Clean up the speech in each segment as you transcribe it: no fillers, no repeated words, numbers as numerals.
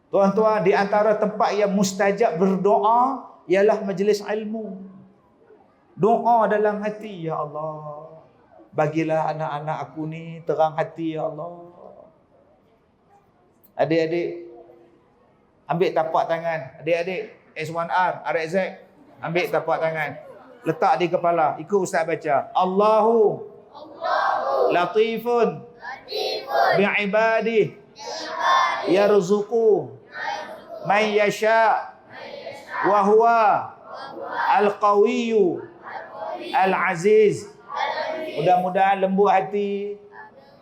Tuan-tuan, di antara tempat yang mustajab berdoa ialah majlis ilmu. Doa dalam hati, ya Allah, bagilah anak-anak aku ni terang hati, ya Allah. Adik-adik, ambil tapak tangan. Adik-adik, S1R, RXZ, ambil tapak tangan. Letak di kepala. Ikut Ustaz baca. Allahu latifun bi'ibadih yarzuqu man yasha wa huwa al-qawiyyu al-aziz. Mudah-mudahan lembut hati,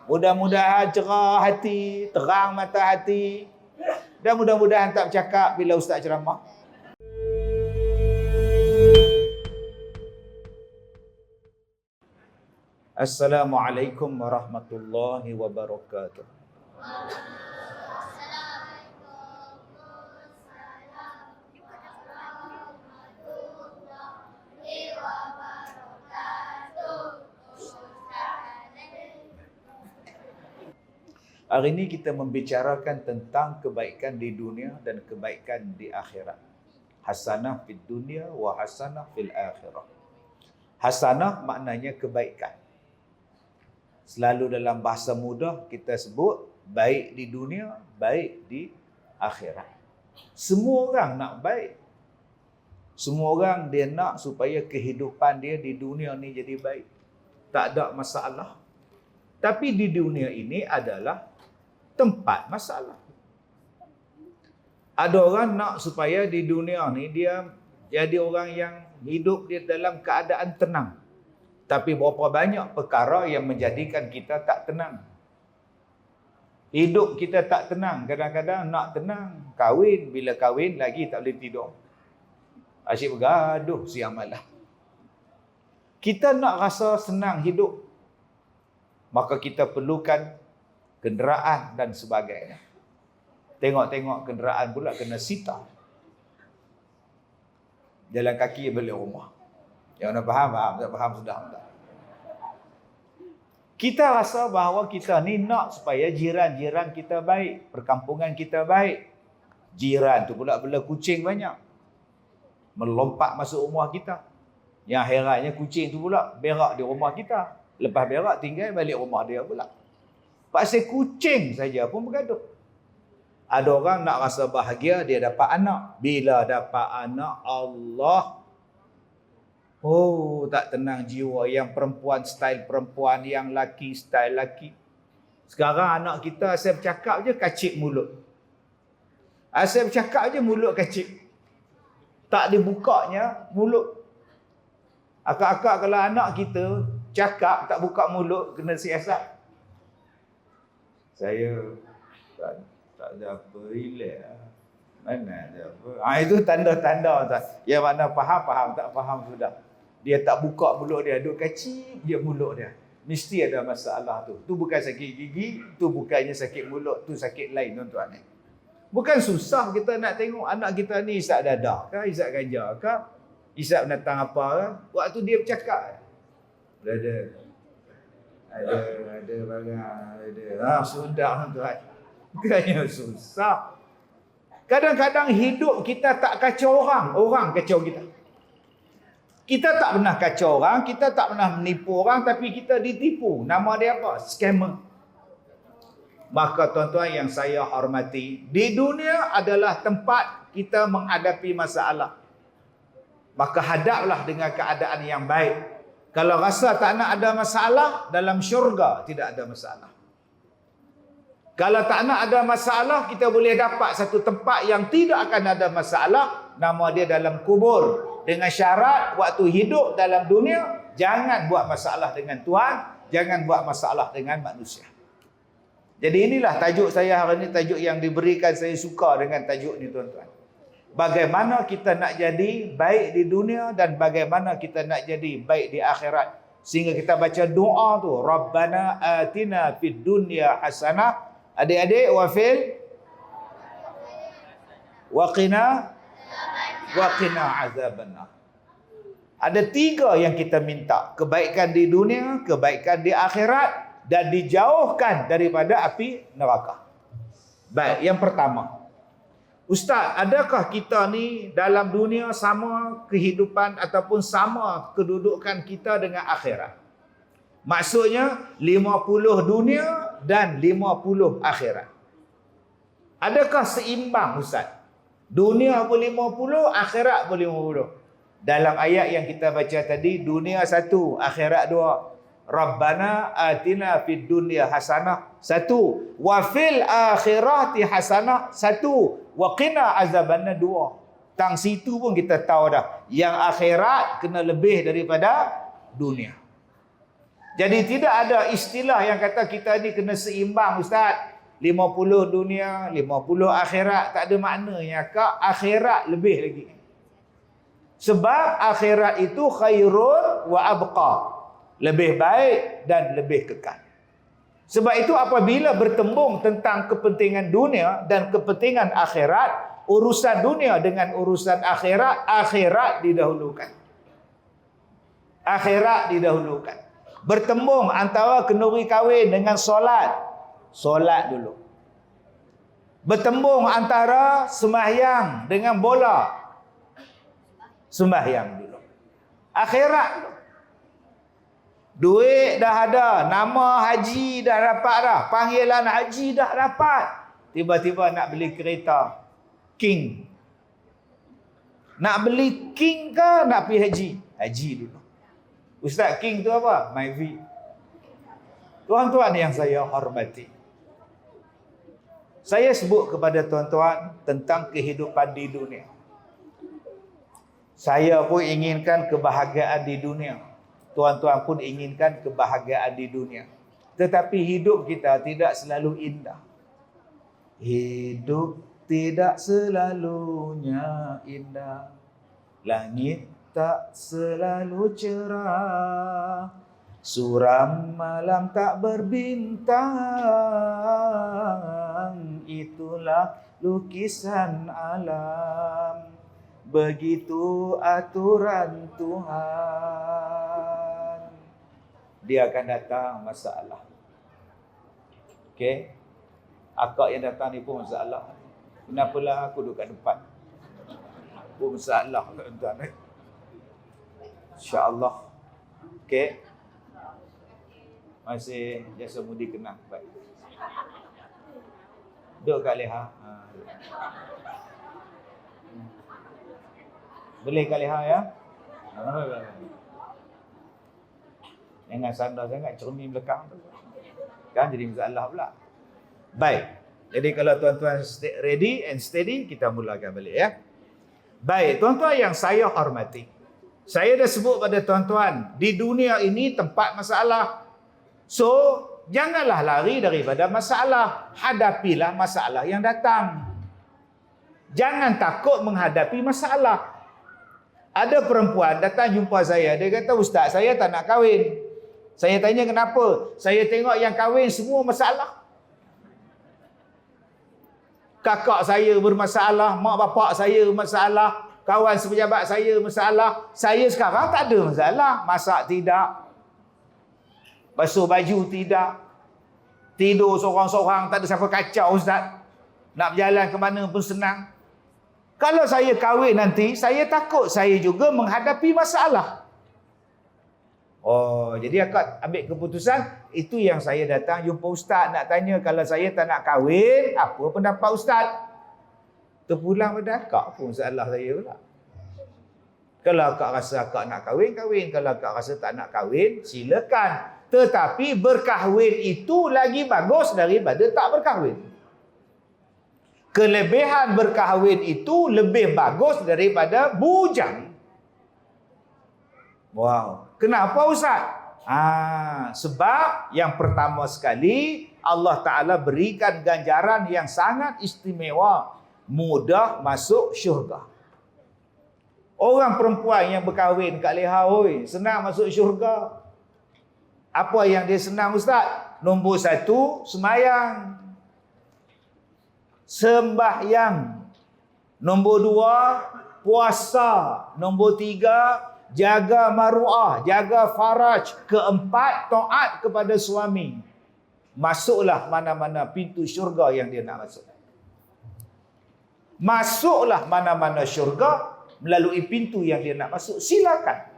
mudah-mudahan cerah hati, terang mata hati, dan mudah-mudahan tak bercakap bila ustaz ceramah. Assalamualaikum warahmatullahi wabarakatuh. Hari ini kita membicarakan tentang kebaikan di dunia dan kebaikan di akhirat. Hasanah fid dunia wa hasanah fil akhirah. Hasanah maknanya kebaikan. Selalu dalam bahasa mudah kita sebut baik di dunia, baik di akhirat. Semua orang nak baik. Semua orang dia nak supaya kehidupan dia di dunia ni jadi baik. Tak ada masalah. Tapi di dunia ini adalah tempat masalah. Ada orang nak supaya di dunia ni dia jadi orang yang hidup dia dalam keadaan tenang. Tapi berapa banyak perkara yang menjadikan kita tak tenang. Hidup kita tak tenang. Kadang-kadang nak tenang, kahwin. Bila kahwin lagi tak boleh tidur. Asyik bergaduh siang malam. Kita nak rasa senang hidup, maka kita perlukan kenderaan dan sebagainya. Tengok-tengok kenderaan pula kena sita. Jalan kaki balik rumah. Yang nak faham, faham. Tak faham, sudah. Kita rasa bahawa kita ni nak supaya jiran-jiran kita baik. Perkampungan kita baik. Jiran tu pula bela kucing banyak. Melompat masuk rumah kita. Yang herannya kucing tu pula berak di rumah kita. Lepas berak tinggal balik rumah dia pula. Pasal kucing saja pun bergaduh. Ada orang nak rasa bahagia dia dapat anak. Bila dapat anak, Allah, oh tak tenang jiwa. Yang perempuan style perempuan, yang laki style laki. Sekarang anak kita saya bercakap je kacik mulut. Saya bercakap je mulut kacik. Tak dibukanya mulut. Akak-akak kalau anak kita cakap tak buka mulut kena siasat. Saya tak ada apa, relax. Mana ada apa. Itu tanda-tanda. Yang mana faham, tak faham sudah. Dia tak buka mulut dia, duk kacip dia mulut dia. Mesti ada masalah tu. Tu bukan sakit gigi, tu bukannya sakit mulut, tu sakit lain tuan-tuan. Bukan susah kita nak tengok anak kita ni isap dadah ke, isap ganja ke, isap binatang apa ke. Waktu dia bercakap, ada barang, ada. Sudah tuan. Bukannya susah. Kadang-kadang hidup kita tak kacau orang, orang kacau kita. Kita tak pernah kacau orang, kita tak pernah menipu orang, tapi kita ditipu. Nama dia apa? Scammer. Maka tuan-tuan yang saya hormati, di dunia adalah tempat kita menghadapi masalah. Maka hadaplah dengan keadaan yang baik. Kalau rasa tak nak ada masalah, dalam syurga tidak ada masalah. Kalau tak nak ada masalah, kita boleh dapat satu tempat yang tidak akan ada masalah. Nama dia dalam kubur. Dengan syarat waktu hidup dalam dunia, jangan buat masalah dengan Tuhan, jangan buat masalah dengan manusia. Jadi inilah tajuk saya hari ini, tajuk yang diberikan, saya suka dengan tajuk ni tuan-tuan. Bagaimana kita nak jadi baik di dunia dan bagaimana kita nak jadi baik di akhirat. Sehingga kita baca doa tu, Rabbana atina fid dunya hasanah. Adik-adik, wafil waqina azabannar. Ada 3 yang kita minta. Kebaikan di dunia, kebaikan di akhirat, dan dijauhkan daripada api neraka. Baik, yang pertama. Ustaz, adakah kita ni dalam dunia sama kehidupan ataupun sama kedudukan kita dengan akhirat? Maksudnya 50 dunia dan 50 akhirat. Adakah seimbang Ustaz? Dunia pun 50, akhirat pun 50. Dalam ayat yang kita baca tadi, dunia 1, akhirat 2. Rabbana atina fid dunya hasanah 1, wa fil akhirati hasanah 1, wa qina azabannar 2. Tang situ pun kita tahu dah, yang akhirat kena lebih daripada dunia. Jadi tidak ada istilah yang kata kita ni kena seimbang Ustaz. 50 dunia, 50 akhirat, tak ada maknanya. Kak, akhirat lebih lagi. Sebab akhirat itu khairun wa abqa. Lebih baik dan lebih kekal. Sebab itu apabila bertembung tentang kepentingan dunia dan kepentingan akhirat, urusan dunia dengan urusan akhirat, akhirat didahulukan. Akhirat didahulukan. Bertembung antara kenduri kahwin dengan solat, solat dulu. Bertembung antara sembahyang dengan bola, sembahyang dulu. Akhirat dulu. Duit dah ada, nama haji dah dapat dah, panggilan haji dah dapat. Tiba-tiba nak beli kereta King. Nak beli King ke nak pergi haji? Haji dulu. Ustaz, King tu apa? Myvi. Tuan-tuan yang saya hormati, saya sebut kepada tuan-tuan tentang kehidupan di dunia. Saya pun inginkan kebahagiaan di dunia. Tuan-tuan pun inginkan kebahagiaan di dunia. Tetapi hidup kita tidak selalu indah. Hidup tidak selalunya indah. Langit tak selalu cerah. Suram malam tak berbintang. Itulah lukisan alam. Begitu aturan Tuhan. Dia akan datang masalah. Okey. Akak yang datang ni pun masalah. Kenapalah aku duduk kat depan? Pun masalah tuan-tuan. InsyaAllah. Okey. Masih jasa mudi kenang. Baik. Duduk kat leha. Boleh kat leha ya? Jangan sandar sangat, cermin belakang tu. Kan jadi masalah pula. Baik. Jadi kalau tuan-tuan ready and steady, kita mulakan balik ya. Baik, tuan-tuan yang saya hormati. Saya dah sebut pada tuan-tuan, di dunia ini tempat masalah. So, janganlah lari daripada masalah. Hadapilah masalah yang datang. Jangan takut menghadapi masalah. Ada perempuan datang jumpa saya. Dia kata, Ustaz, saya tak nak kahwin. Saya tanya kenapa? Saya tengok yang kahwin semua masalah. Kakak saya bermasalah, mak bapak saya bermasalah, kawan sepejabat saya bermasalah. Saya sekarang tak ada masalah. Masak tidak. Basuh baju tidak. Tidur seorang-seorang, tak ada siapa kacau Ustaz. Nak berjalan ke mana pun senang. Kalau saya kahwin nanti, saya takut saya juga menghadapi masalah. Oh, jadi akak ambil keputusan, itu yang saya datang jumpa Ustaz nak tanya, kalau saya tak nak kahwin, apa pendapat Ustaz? Terpulang pada akak pun masalah saya pula. Kalau akak rasa akak nak kahwin, kahwin. Kalau akak rasa tak nak kahwin, silakan. Tetapi berkahwin itu lagi bagus daripada tak berkahwin. Kelebihan berkahwin itu lebih bagus daripada bujang. Wow. Kenapa Ustaz? Sebab yang pertama sekali, Allah Ta'ala berikan ganjaran yang sangat istimewa. Mudah masuk syurga. Orang perempuan yang berkahwin kat leha, senang masuk syurga. Apa yang dia senang Ustaz? Nombor 1, sembahyang. Sembahyang. Nombor 2, puasa. Nombor 3, jaga maruah, jaga faraj. Keempat, taat kepada suami. Masuklah mana-mana pintu syurga yang dia nak masuk. Masuklah mana-mana syurga melalui pintu yang dia nak masuk. Silakan.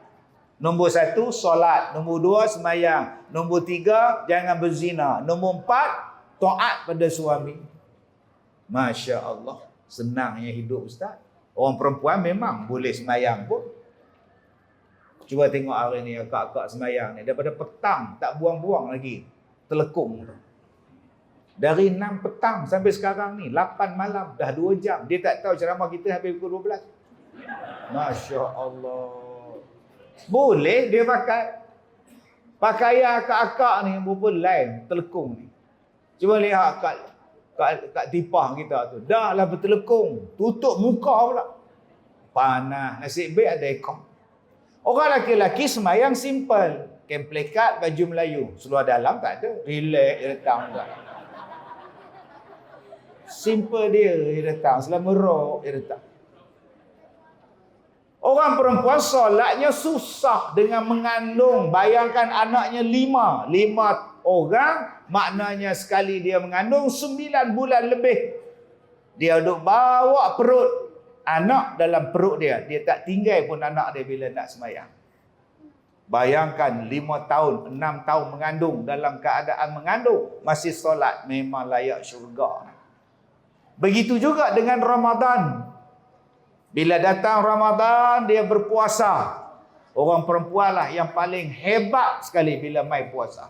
Nombor 1, solat. Nombor 2, semayang. Nombor 3, jangan berzina. Nombor 4, taat pada suami. Masya Allah. Senangnya hidup Ustaz. Orang perempuan memang boleh semayang pun. Cuba tengok hari ni akak-akak semayang ni. Daripada petang tak buang-buang lagi. Telekung. Dari 6 petang sampai sekarang ni 8 malam. Dah 2 jam. Dia tak tahu ceramah kita habis pukul 12. Masya Allah. Boleh dia pakai. Pakaian akak-akak ni berapa lain telekung ni. Cuba lihat kat tipah kita tu. Dah lah bertelekung. Tutup muka pula. Panas. Nasib baik ada aircon. Orang lelaki-lelaki semayang simple. Kain plekat, baju Melayu. Seluar dalam tak ada. Relax, dia datang tak. Simple dia datang. Selama rok, dia datang. Orang perempuan solatnya susah dengan mengandung. Bayangkan anaknya 5 orang, maknanya sekali dia mengandung 9 bulan lebih. Dia duduk bawa perut anak dalam perut dia. Dia tak tinggal pun anak dia bila nak semayang. Bayangkan 5 tahun, 6 tahun mengandung. Dalam keadaan mengandung, masih solat. Memang layak syurga. Begitu juga dengan Ramadan. Bila datang Ramadan, dia berpuasa. Orang perempuan lah yang paling hebat sekali bila mai puasa.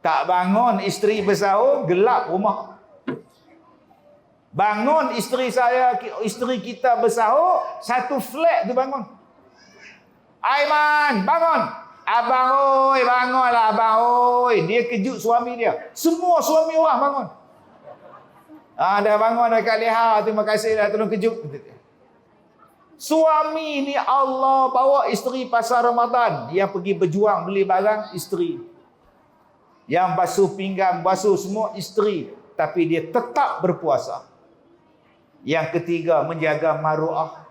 Tak bangun isteri bersahur, gelap rumah. Bangun isteri kita bersahur, satu flat tu bangun. Aiman, bangun. Abang oi, bangunlah abang oi. Dia kejut suami dia. Semua suami orang bangun. Dah bangun dekat leha, terima kasih dah tolong kejut. Suami ni Allah bawa isteri pasal Ramadan. Yang pergi berjuang beli barang, isteri. Yang basuh pinggang, basuh semua, isteri. Tapi dia tetap berpuasa. Yang ketiga, menjaga maruah.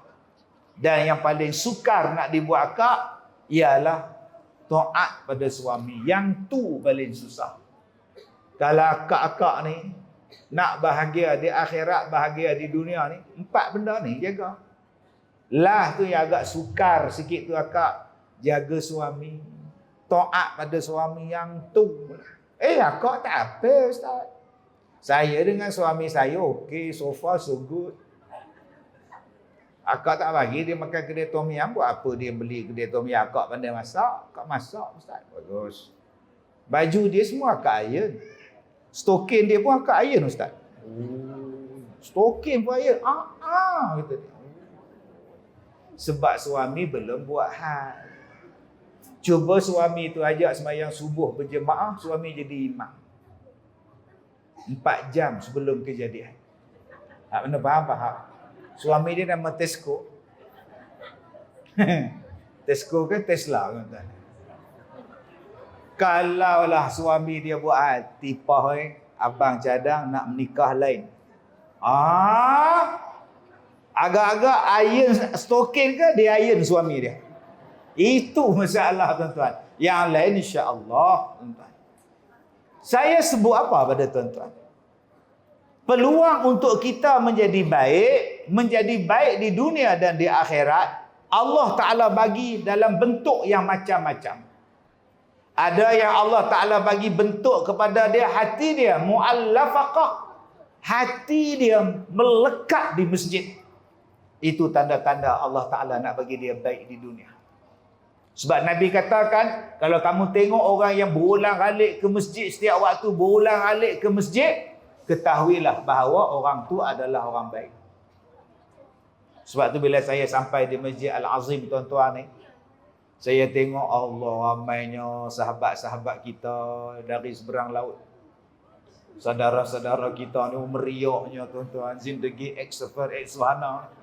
Dan yang paling sukar nak dibuat akak, ialah taat pada suami. Yang tu paling susah. Kalau akak-akak ni nak bahagia di akhirat, bahagia di dunia ni, 4 benda ni jaga. Lah tu yang agak sukar sikit tu akak. Jaga suami. Taat pada suami yang tu. Akak tak apa Ustaz. Saya dengan suami saya okey, so far so good. Akak tak bagi dia makan kedai tom yam. Buat apa dia beli kedai tom yam? Akak pandai masak. Akak masak Ustaz. Bagus. Baju dia semua akak iron. Stokin dia pun akak iron Ustaz. Stokin pun iron. Kata dia. Sebab suami belum buat hal. Cuba suami tu ajak sembahyang subuh berjemaah, suami jadi imam. 4 jam sebelum kejadian. Mana faham? Suami dia nama Tesco. Tesco ke Tesla kan? Kalaulah suami dia buat hal, tipah abang cadang nak menikah lain. Agak-agak iron stokin ke dia iron suami dia. Itu masalah tuan-tuan. Yang lain insya-Allah tuan-tuan. Saya sebut apa pada tuan-tuan? Peluang untuk kita menjadi baik di dunia dan di akhirat, Allah Ta'ala bagi dalam bentuk yang macam-macam. Ada yang Allah Ta'ala bagi bentuk kepada dia, hati dia mu'allafaqah. Hati dia melekat di masjid. Itu tanda-tanda Allah Ta'ala nak bagi dia baik di dunia. Sebab Nabi katakan, kalau kamu tengok orang yang berulang-alik ke masjid setiap waktu, berulang-alik ke masjid, ketahuilah bahawa orang tu adalah orang baik. Sebab tu bila saya sampai di Masjid Al-Azim tuan-tuan ni, saya tengok Allah ramainya sahabat-sahabat kita dari seberang laut. Saudara-saudara kita ni meriahnya tuan-tuan, zindagi eksfahana.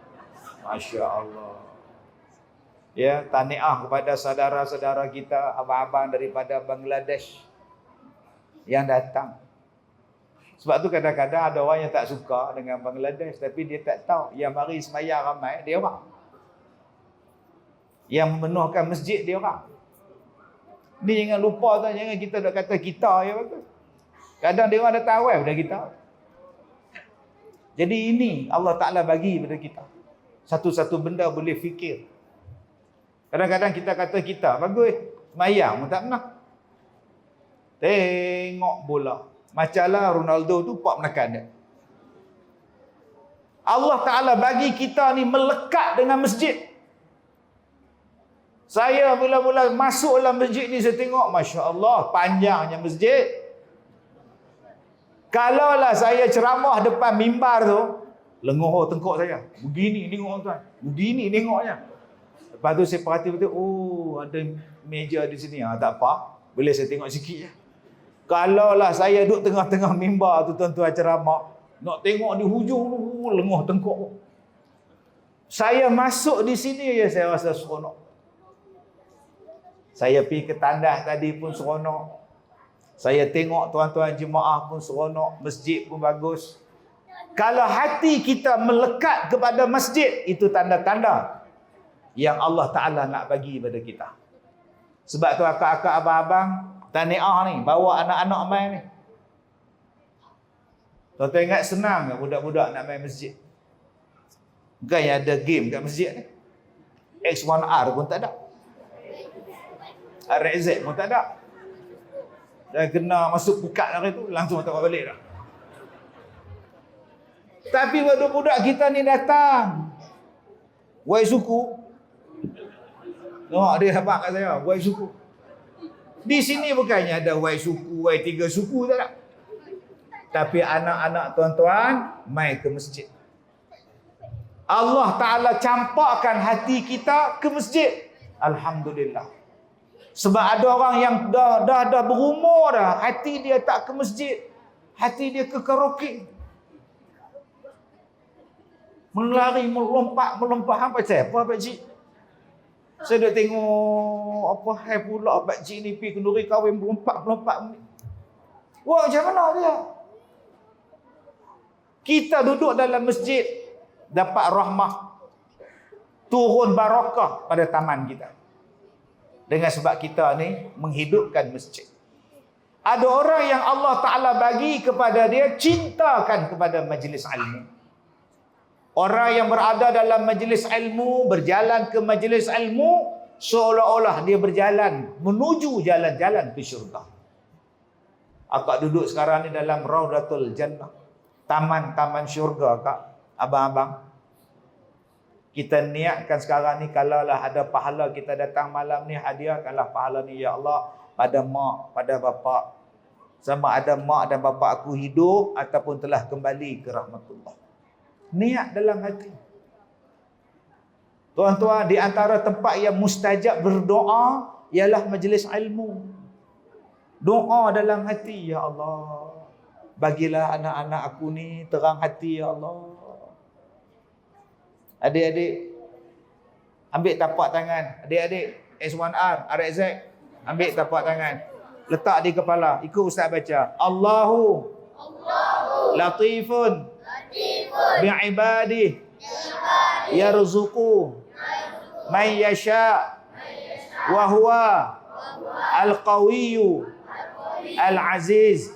Masya Allah. Ya, tahniah kepada saudara-saudara kita, abang-abang daripada Bangladesh yang datang. Sebab tu kadang-kadang ada orang yang tak suka dengan Bangladesh, tapi dia tak tahu yang mari semayang ramai dia orang. Yang memenuhkan masjid dia orang. Ni jangan lupa tu, jangan kita nak kata kita ya bagus. Kadang dia orang dah tahu dah kita. Jadi ini Allah Ta'ala bagi pada kita. Satu-satu benda boleh fikir. Kadang-kadang kita kata kita, bagus, semayang pun tak pernah. Tengok bola. Macamlah Ronaldo tu pak menekan dia. Allah Ta'ala bagi kita ni melekat dengan masjid. Saya mula-mula masuk dalam masjid ni, saya tengok, Masya Allah, panjangnya masjid. Kalaulah saya ceramah depan mimbar tu, lengoh tengkok saya. Begini tengok tuan. Begini tengoknya. Lepas tu saya perhati betul, oh ada meja di sini. Tak apa, boleh saya tengok sikit je. Kalaulah saya duduk tengah-tengah mimbar tu tuan-tuan ceramah, nak tengok di hujung tu, lengoh tengkok. Saya masuk di sini je saya rasa seronok. Saya pergi ke tandas tadi pun seronok. Saya tengok tuan-tuan jemaah pun seronok, masjid pun bagus. Kalau hati kita melekat kepada masjid, itu tanda-tanda yang Allah Ta'ala nak bagi pada kita. Sebab tu akak-akak abang-abang tahniah ni, bawa anak-anak main ni. Tuan-tuan ingat senang tak budak-budak nak main masjid? Bukan yang ada game kat masjid ni. X1R pun tak ada. RZ pun tak ada. Dah kena masuk pekat hari tu, langsung tak balik dah. Tapi budak-budak kita ni datang. Wai suku. Tengok dia habaq kat saya, wai suku. Di sini bukannya ada wai suku, wai 3 suku, tak ada. Tapi anak-anak tuan-tuan main ke masjid. Allah Ta'ala campakkan hati kita ke masjid. Alhamdulillah. Sebab ada orang yang dah berumur dah, hati dia tak ke masjid, hati dia ke karaoke. Melari, melompat apa saya? Apa pakcik? Saya dah tengok apa hai pula pakcik ni pergi kenduri kahwin melompat. Wah, macam mana dia? Kita duduk dalam masjid dapat rahmah, turun barakah pada taman kita. Dengan sebab kita ni menghidupkan masjid. Ada orang yang Allah Ta'ala bagi kepada dia, cintakan kepada majlis ilmu. Orang yang berada dalam majlis ilmu, berjalan ke majlis ilmu, seolah-olah dia berjalan menuju jalan-jalan ke syurga. Akak duduk sekarang ni dalam Raudatul Jannah, taman-taman syurga, Kak, abang-abang. Kita niatkan sekarang ni, kalaulah ada pahala kita datang malam ni, hadiahkanlah pahala ni ya Allah pada mak, pada bapa. Sama ada mak dan bapa aku hidup ataupun telah kembali ke rahmatullah. Niat dalam hati. Tuan-tuan, di antara tempat yang mustajab berdoa ialah majlis ilmu. Doa dalam hati, ya Allah, bagilah anak-anak aku ni terang hati ya Allah. Adik-adik, ambil tapak tangan. Adik-adik, S1R, RZ, ambil tapak tangan. Letak di kepala. Ikut Ustaz baca. Allahu latifun bi'ibadih yarzuqu man yasha wa huwa al-qawiyyu al-aziz.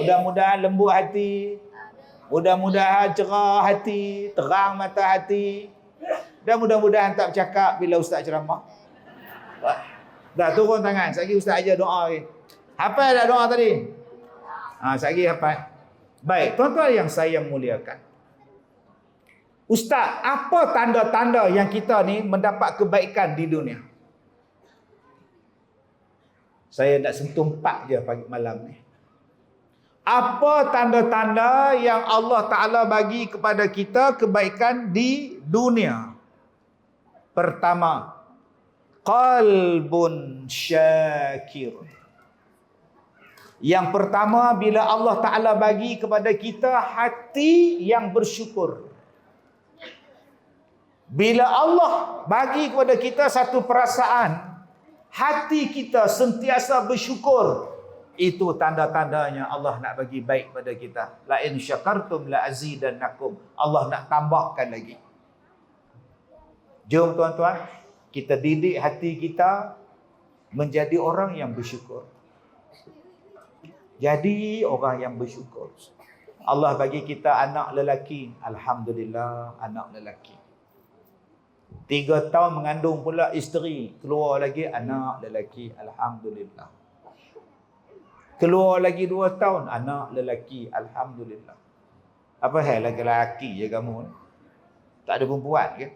Mudah-mudahan lembut hati, mudah-mudahan cerah hati, terang mata hati. Dan mudah-mudahan tak bercakap bila Ustaz ceramah. Dah turun tangan. Sekali Ustaz ajar doa lagi. Hafal dah doa tadi? Sekali hafal. Baik, tuan-tuan yang saya muliakan. Ustaz, apa tanda-tanda yang kita ni mendapat kebaikan di dunia? Saya nak sentuh 4 je pagi malam ni. Apa tanda-tanda yang Allah Ta'ala bagi kepada kita kebaikan di dunia? Pertama, qalbun syakir. Yang pertama, bila Allah Ta'ala bagi kepada kita hati yang bersyukur. Bila Allah bagi kepada kita satu perasaan, hati kita sentiasa bersyukur, itu tanda-tandanya Allah nak bagi baik pada kita. La in syakartum la azidannakum. Allah nak tambahkan lagi. Jom tuan-tuan, kita didik hati kita menjadi orang yang bersyukur. Jadi orang yang bersyukur. Allah bagi kita anak lelaki. Alhamdulillah, anak lelaki. 3 tahun mengandung pula isteri. Keluar lagi anak lelaki. Alhamdulillah. Keluar lagi 2 tahun, anak lelaki. Alhamdulillah. Apa hal lelaki je kamu ni? Tak ada perempuan ke?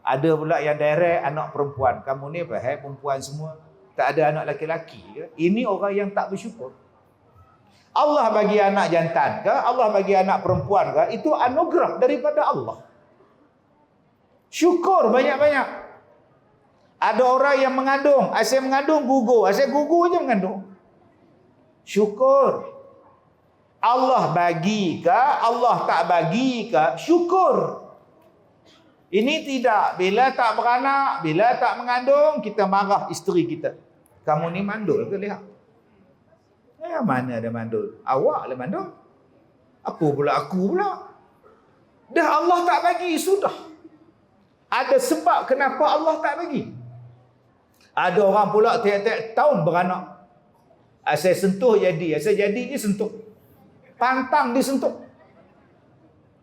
Ada pula yang direct anak perempuan. Kamu ni apa hal perempuan semua? Tak ada anak lelaki ke? Ini orang yang tak bersyukur. Allah bagi anak jantan ke? Allah bagi anak perempuan ke? Itu anugerah daripada Allah. Syukur banyak-banyak. Ada orang yang mengandung, asyik mengandung gugur, asyik gugur je mengandung. Syukur. Allah bagi ke, Allah tak bagi ke, syukur. Ini tidak, bila tak beranak, bila tak mengandung, kita marah isteri kita. Kamu ni mandul ke lihat? Mana ada mandul? Awak lah mandul. Apa pula aku pula? Dah Allah tak bagi, sudah. Ada sebab kenapa Allah tak bagi. Ada orang pula tiap-tiap tahun beranak. Asal sentuh jadi, asal jadi je sentuh. Pantang disentuh.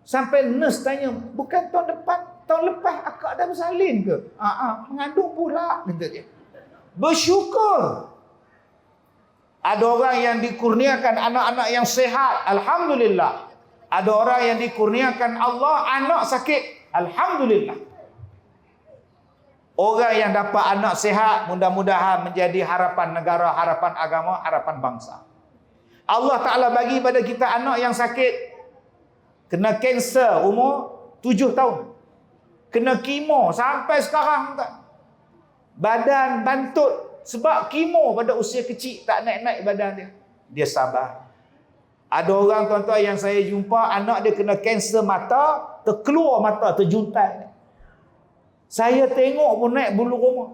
Sampai nurse tanya, bukan tahun lepas akak dah bersalin ke? Mengandung pula, kata dia. Bersyukur. Ada orang yang dikurniakan anak-anak yang sehat, alhamdulillah. Ada orang yang dikurniakan Allah anak sakit, alhamdulillah. Orang yang dapat anak sehat, mudah-mudahan menjadi harapan negara, harapan agama, harapan bangsa. Allah Ta'ala bagi pada kita anak yang sakit. Kena kanser umur 7 tahun. Kena kemo sampai sekarang tak. Badan bantut. Sebab kemo pada usia kecil tak naik-naik badan dia. Dia sabar. Ada orang tuan-tuan yang saya jumpa, anak dia kena kanser mata, terkeluar mata, terjuntai. Saya tengok pun naik bulu roma.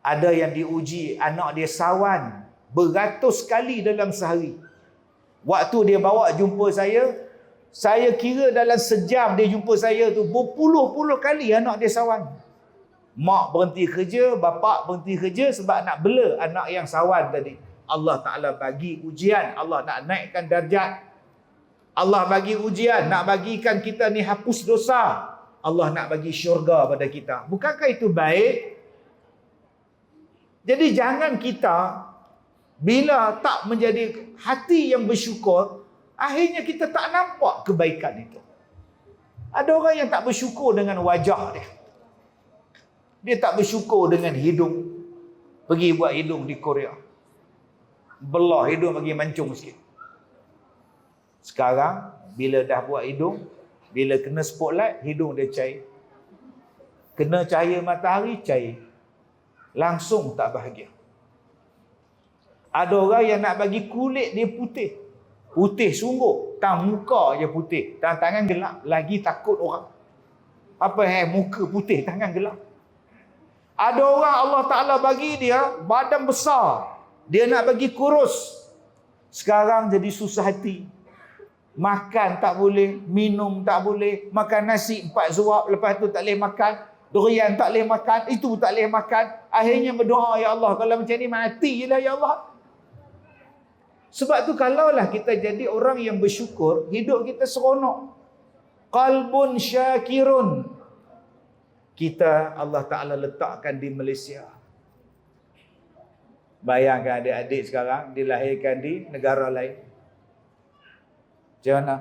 Ada yang diuji, anak dia sawan beratus kali dalam sehari. Waktu dia bawa jumpa saya kira dalam sejam dia jumpa saya tu berpuluh-puluh kali anak dia sawan. Mak berhenti kerja, bapak berhenti kerja sebab nak bela anak yang sawan tadi. Allah Ta'ala bagi ujian, Allah nak naikkan darjat. Allah bagi ujian, nak bagikan kita ni hapus dosa. Allah nak bagi syurga pada kita. Bukankah itu baik? Jadi jangan kita bila tak menjadi hati yang bersyukur, akhirnya kita tak nampak kebaikan itu. Ada orang yang tak bersyukur dengan wajah dia. Dia tak bersyukur dengan hidung. Pergi buat hidung di Korea. Belah hidung bagi mancung sikit. Sekarang, bila dah buat hidung, bila kena spotlight, hidung dia cair. Kena cahaya matahari, cair. Langsung tak bahagia. Ada orang yang nak bagi kulit dia putih. Putih sungguh. Tang muka je putih. Tangan gelap. Lagi takut orang. Apa muka putih, tangan gelap. Ada orang Allah Ta'ala bagi dia badan besar. Dia nak bagi kurus. Sekarang jadi susah hati. Makan tak boleh, minum tak boleh, makan nasi 4 suap, lepas tu tak boleh makan, durian tak boleh makan, itu tak boleh makan. Akhirnya berdoa, ya Allah, kalau macam ni mati je lah ya Allah. Sebab tu kalaulah kita jadi orang yang bersyukur, hidup kita seronok. Qalbun syakirun. Kita Allah Ta'ala letakkan di Malaysia. Bayangkan adik-adik sekarang dilahirkan di negara lain. Macam mana?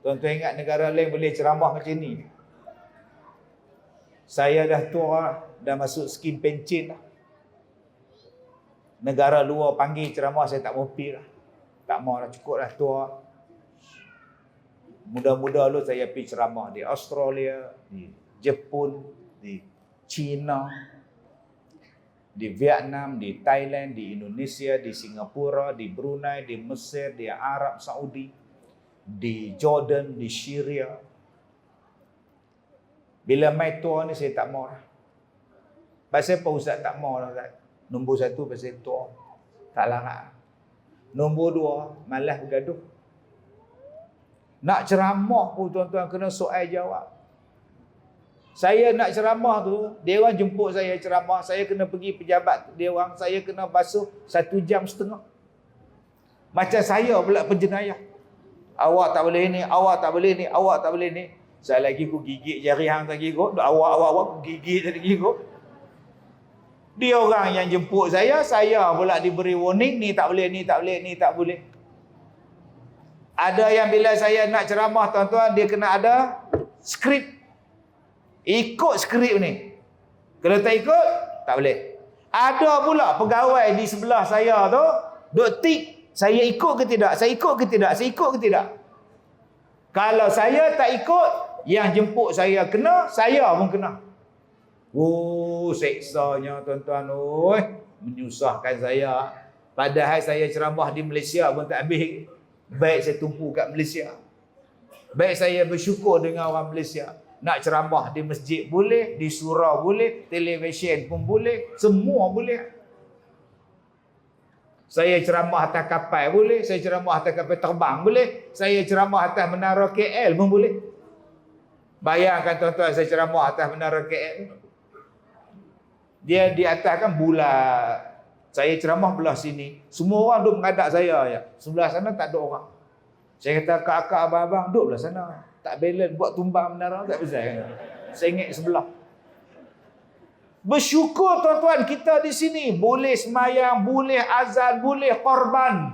Tuan-tuan ingat negara lain boleh ceramah macam ni? Saya dah tua, dah masuk skim pencen dah. Negara luar panggil ceramah, saya tak mau pergi lah. Tak mau lah, cukup lah tua. Muda-muda dulu saya pergi ceramah di Australia, di Jepun, di China, di Vietnam, di Thailand, di Indonesia, di Singapura, di Brunei, di Mesir, di Arab Saudi, di Jordan, di Syria. Bila mai tua ni saya tak mau lah. Pasal apa Ustaz tak mau lah Ustaz? Nombor 1 pasal tua. Tak larat. Nombor 2, malas bergaduh. Nak ceramah pun tuan-tuan kena soal jawab. Saya nak ceramah tu, dia orang jemput saya ceramah, saya kena pergi pejabat dia orang, saya kena basuh 1.5 jam. Macam saya pula penjenayah. Awak tak boleh ni, awak tak boleh ni, awak tak boleh ni. Saya lagi aku gigit jari hang tak gigit. Awak aku gigit tak gigit. Dia orang yang jemput saya pula diberi warning, ni tak boleh, ni tak boleh, ni tak boleh. Ada yang bila saya nak ceramah tuan-tuan, dia kena ada skrip. Ikut skrip ni. Kalau tak ikut, tak boleh. Ada pula pegawai di sebelah saya tu, duk tik, saya ikut ke tidak, saya ikut ke tidak, saya ikut ke tidak. Kalau saya tak ikut, yang jemput saya kena, saya pun kena. Oh, seksanya tuan-tuan. Menyusahkan saya. Padahal saya ceramah di Malaysia pun tak habis. Baik saya tumpu kat Malaysia. Baik saya bersyukur dengan orang Malaysia. Nak ceramah di masjid boleh, di surau boleh, televisyen pun boleh, semua boleh. Saya ceramah atas kapal boleh, saya ceramah atas kapal terbang boleh, saya ceramah atas menara KL pun boleh. Bayangkan tuan-tuan, saya ceramah atas menara KL. Dia di atas kan bulat. Saya ceramah belah sini. Semua orang duduk menghadap saya je. Sebelah sana tak ada orang. Saya kata kakak abang-abang duduk belah sana. Tak balance buat tumbang menara tak bisa. Saya ingat sebelah. Bersyukur tuan-tuan kita di sini. Boleh semayang, boleh azan, boleh korban.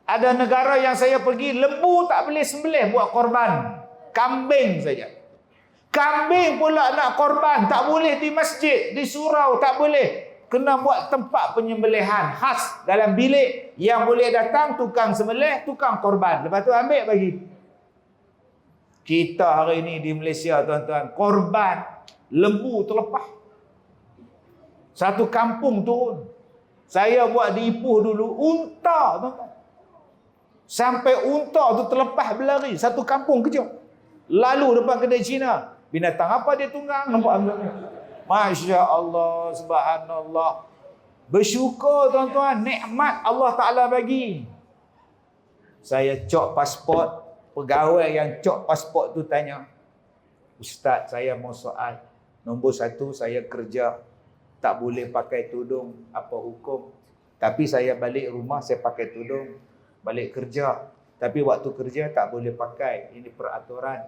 Ada negara yang saya pergi, lembu tak boleh sembelih buat korban. Kambing saja. Kambing pula nak korban, tak boleh di masjid, di surau, tak boleh. Kena buat tempat penyembelihan khas dalam bilik. Yang boleh datang tukang sembelih, tukang korban. Lepas tu ambil bagi. Kita hari ini di Malaysia tuan-tuan, korban lembu terlepas. Satu kampung turun. Saya buat di Ipoh dulu, unta tuan-tuan. Sampai unta tu terlepas berlari. Satu kampung kecil. Lalu depan kedai Cina. Binatang apa dia tunggang? Nampak ambil. Masya Allah, subhanallah. Bersyukur tuan-tuan, nikmat Allah Ta'ala bagi. Saya cop pasport, pegawai yang cop pasport tu tanya, Ustaz, saya mau soal. Nombor 1, saya kerja, tak boleh pakai tudung, apa hukum? Tapi saya balik rumah, saya pakai tudung, balik kerja. Tapi waktu kerja tak boleh pakai, ini peraturan.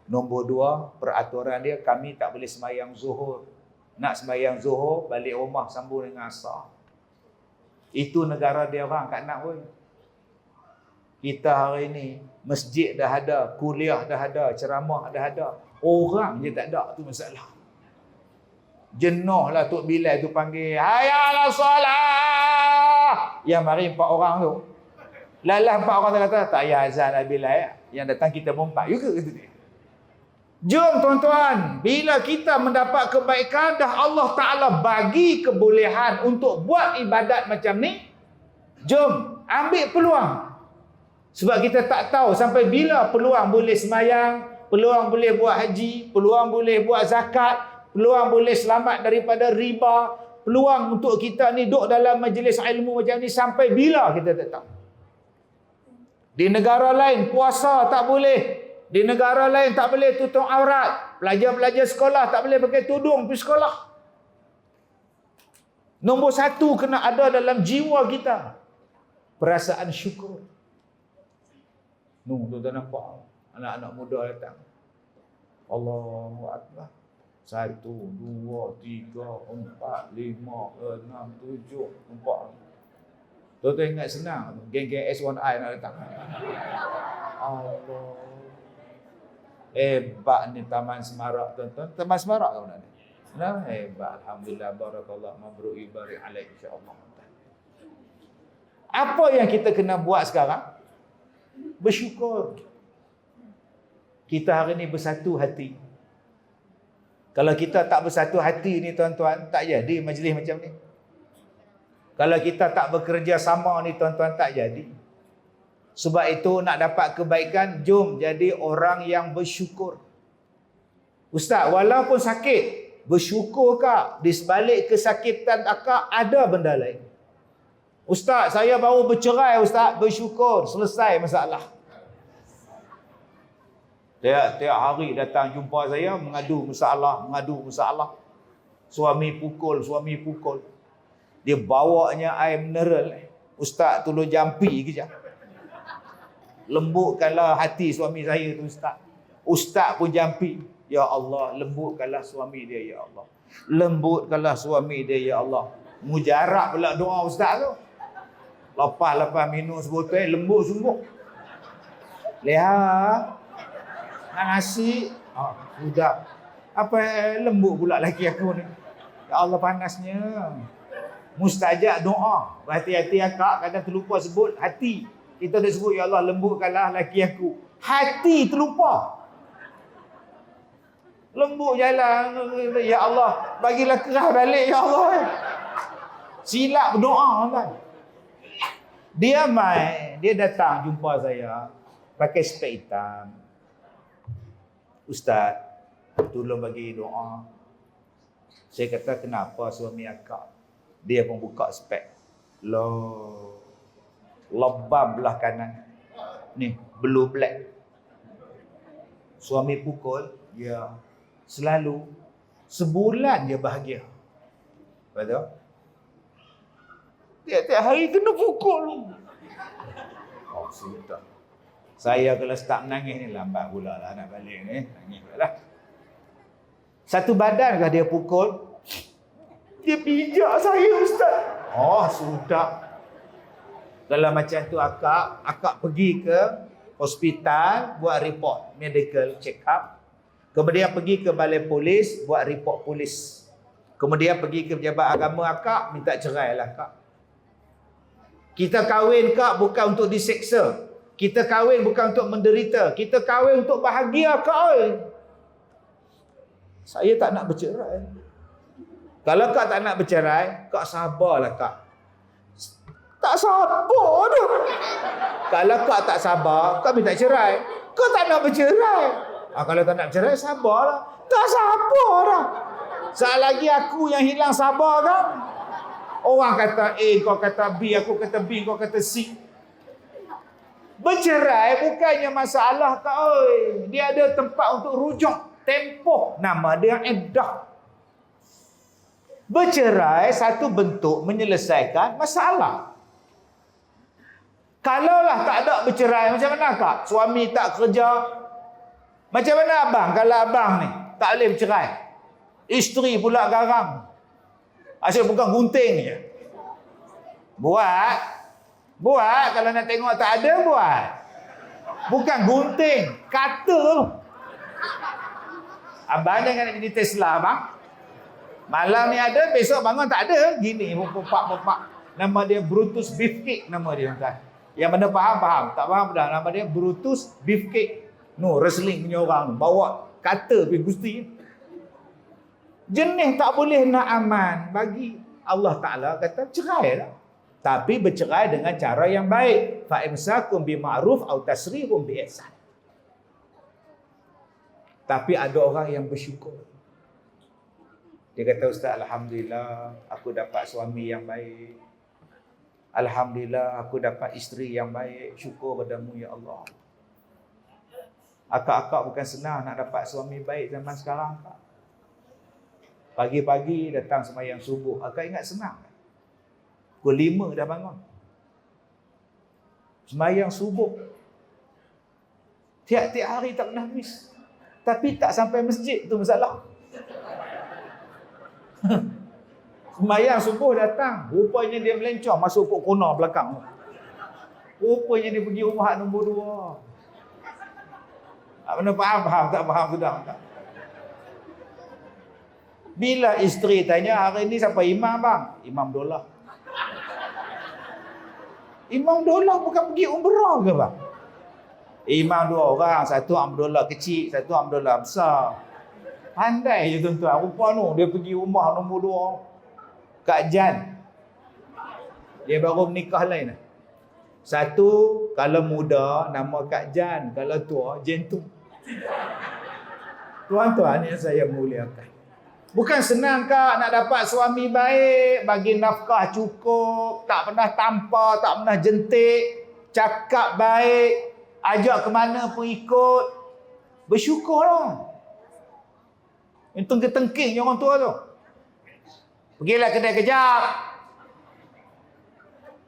Nombor 2, peraturan dia, kami tak boleh semayang zuhur. Nak sembahyang zuhur, balik rumah sambung dengan asar. Itu negara dia orang kat nak pun. Kita hari ni, masjid dah ada, kuliah dah ada, ceramah dah ada. Orang je tak ada, tu masalah. Jenuh lah Tok Bilal tu panggil, hayya ala solah. Yang mari 4 orang tu. Lalah 4 orang tu kata, tak payah azan lah Bilal. Yang datang kita berempat juga kata dia. Jom tuan-tuan, bila kita mendapat kebaikan, dah Allah Ta'ala bagi kebolehan untuk buat ibadat macam ni, jom ambil peluang. Sebab kita tak tahu sampai bila peluang boleh semayang, peluang boleh buat haji, peluang boleh buat zakat, peluang boleh selamat daripada riba, peluang untuk kita ni duduk dalam majlis ilmu macam ni sampai bila kita tak tahu. Di negara lain puasa tak boleh. Di negara lain tak boleh tutup aurat. Pelajar-pelajar sekolah tak boleh pakai tudung pergi sekolah. Nombor 1 kena ada dalam jiwa kita. Perasaan syukur. Tuan-tuan nampak anak-anak muda datang. Allahu Akbar. 1, 2, 3, 4, 5, 6, 7, 4. Tuan-tuan ingat senang. Geng-geng S1I nak datang. Allah. Hebat ni Taman Semarak tuan-tuan. Taman Semarak tahu nak ni. Nah, hebat. Alhamdulillah, barakallah, mabruk, barik alaik, insya-Allah. Apa yang kita kena buat sekarang? Bersyukur. Kita hari ni bersatu hati. Kalau kita tak bersatu hati ni tuan-tuan, tak jadi majlis macam ni. Kalau kita tak bekerja sama ni tuan-tuan, tak jadi. Sebab itu nak dapat kebaikan, jom jadi orang yang bersyukur. Ustaz, walaupun sakit, bersyukur kak? Di sebalik kesakitan akak ada benda lain. Ustaz, saya baru bercerai Ustaz, bersyukur, selesai masalah. Tiap hari datang jumpa saya, mengadu masalah. Suami pukul. Dia bawanya air mineral. Ustaz tolong jampi kejap. Lembutkanlah hati suami saya tu Ustaz. Ustaz pun jampi. Ya Allah, lembutkanlah suami dia ya Allah. Lembutkanlah suami dia ya Allah. Mujarab pula doa Ustaz tu. Lepas minum sebotol lembut sungguh. Lihat. Nak nasi. Sudah. Apa lembut pula laki aku ni. Ya Allah panasnya. Mustajab doa. Berhati-hati akak kadang terlupa sebut hati. Kita dah sebut ya Allah lembutkanlah laki aku. Hati terlupa. Lembut jalan ya Allah bagilah kerah balik ya Allah. Silap berdoa kan. Dia datang jumpa saya pakai spek hitam. Ustaz, tolong bagi doa. Saya kata kenapa suami akak? Dia pun buka spek. Lebam belah kanan. Ni, blue black. Suami pukul, ya. Selalu sebulan dia bahagia. Betul? Tiap-tiap hari kena pukul. Oh, sudah. Saya kalau start menangis ni lambat pula lah nak balik ni. Nangis pula lah. Satu badan kah dia pukul? Dia pijak saya Ustaz. Oh, sudah. Kalau macam tu akak pergi ke hospital buat report medical check up. Kemudian pergi ke balai polis buat report polis. Kemudian pergi ke pejabat agama akak minta cerai lah akak. Kita kahwin kak bukan untuk diseksa. Kita kahwin bukan untuk menderita. Kita kahwin untuk bahagia kak. Saya tak nak bercerai. Kalau kak tak nak bercerai, kak sabarlah kak. Tak sabar dah. Kalau kak tak sabar, kak minta cerai. Kak tak nak bercerai. Kalau tak nak bercerai, sabarlah. Tak sabar dah. Sekali lagi aku yang hilang sabar kan. Orang kata A, kau kata B, aku kata B, kau kata C. Bercerai bukannya masalah kak oi. Dia ada tempat untuk rujuk. Tempoh nama dia iddah. Bercerai satu bentuk menyelesaikan masalah. Kalaulah tak ada bercerai, macam mana kak? Suami tak kerja. Macam mana abang? Kalau abang ni tak boleh bercerai. Isteri pula garang. Asyik bukan gunting je. Buat. Kalau nak tengok tak ada, buat. Bukan gunting. Kata tu. Abang jangan nak jadi Tesla, abang. Malam ni ada, besok bangun tak ada. Gini, popak. Nama dia Brutus Beefcake, nama dia. Yang mana faham. Tak faham dah. Nama dia Brutus Beefcake. No, wrestling punya orang. Bawa kata pergi gusti. Jenis tak boleh nak aman. Bagi Allah Ta'ala kata cerai lah. Tapi bercerai dengan cara yang baik. Fa'imsakum bima'ruf au tasrihum bi'ihsan. Tapi ada orang yang bersyukur. Dia kata, Ustaz, Alhamdulillah aku dapat suami yang baik. Alhamdulillah aku dapat isteri yang baik. Syukur padamu ya Allah. Akak-akak bukan senang nak dapat suami baik zaman sekarang, Kak. Pagi-pagi datang sembahyang subuh. Akak ingat senang? Pukul 5 dah bangun. Sembahyang subuh. Tiap-tiap hari tak pernah miss. Tapi tak sampai masjid, tu masalah. Sembahyang subuh datang. Rupanya dia melencong masuk pokok corner belakang. Rupanya dia pergi rumah nombor 2. Tak mana faham, tak faham sudah. Bila isteri tanya, hari ni siapa imam bang? Imam Dolah. Imam Dolah bukan pergi umrah ke bang? Imam 2 orang, satu Abdullah kecil, satu Abdullah besar. Pandai je tuan-tuan. Rupa tu, dia pergi rumah nombor 2. Kak Jan. Dia baru menikah lain. Satu, kalau muda, nama Kak Jan. Kalau tua, Jentung. Tuan-tuan yang saya muliakan. Bukan senang Kak nak dapat suami baik, bagi nafkah cukup, tak pernah tampar, tak pernah jentik, cakap baik, ajak ke mana pun ikut. Bersyukurlah. Yang tengking-tengking orang tua tu. Pergilah kedai kejap.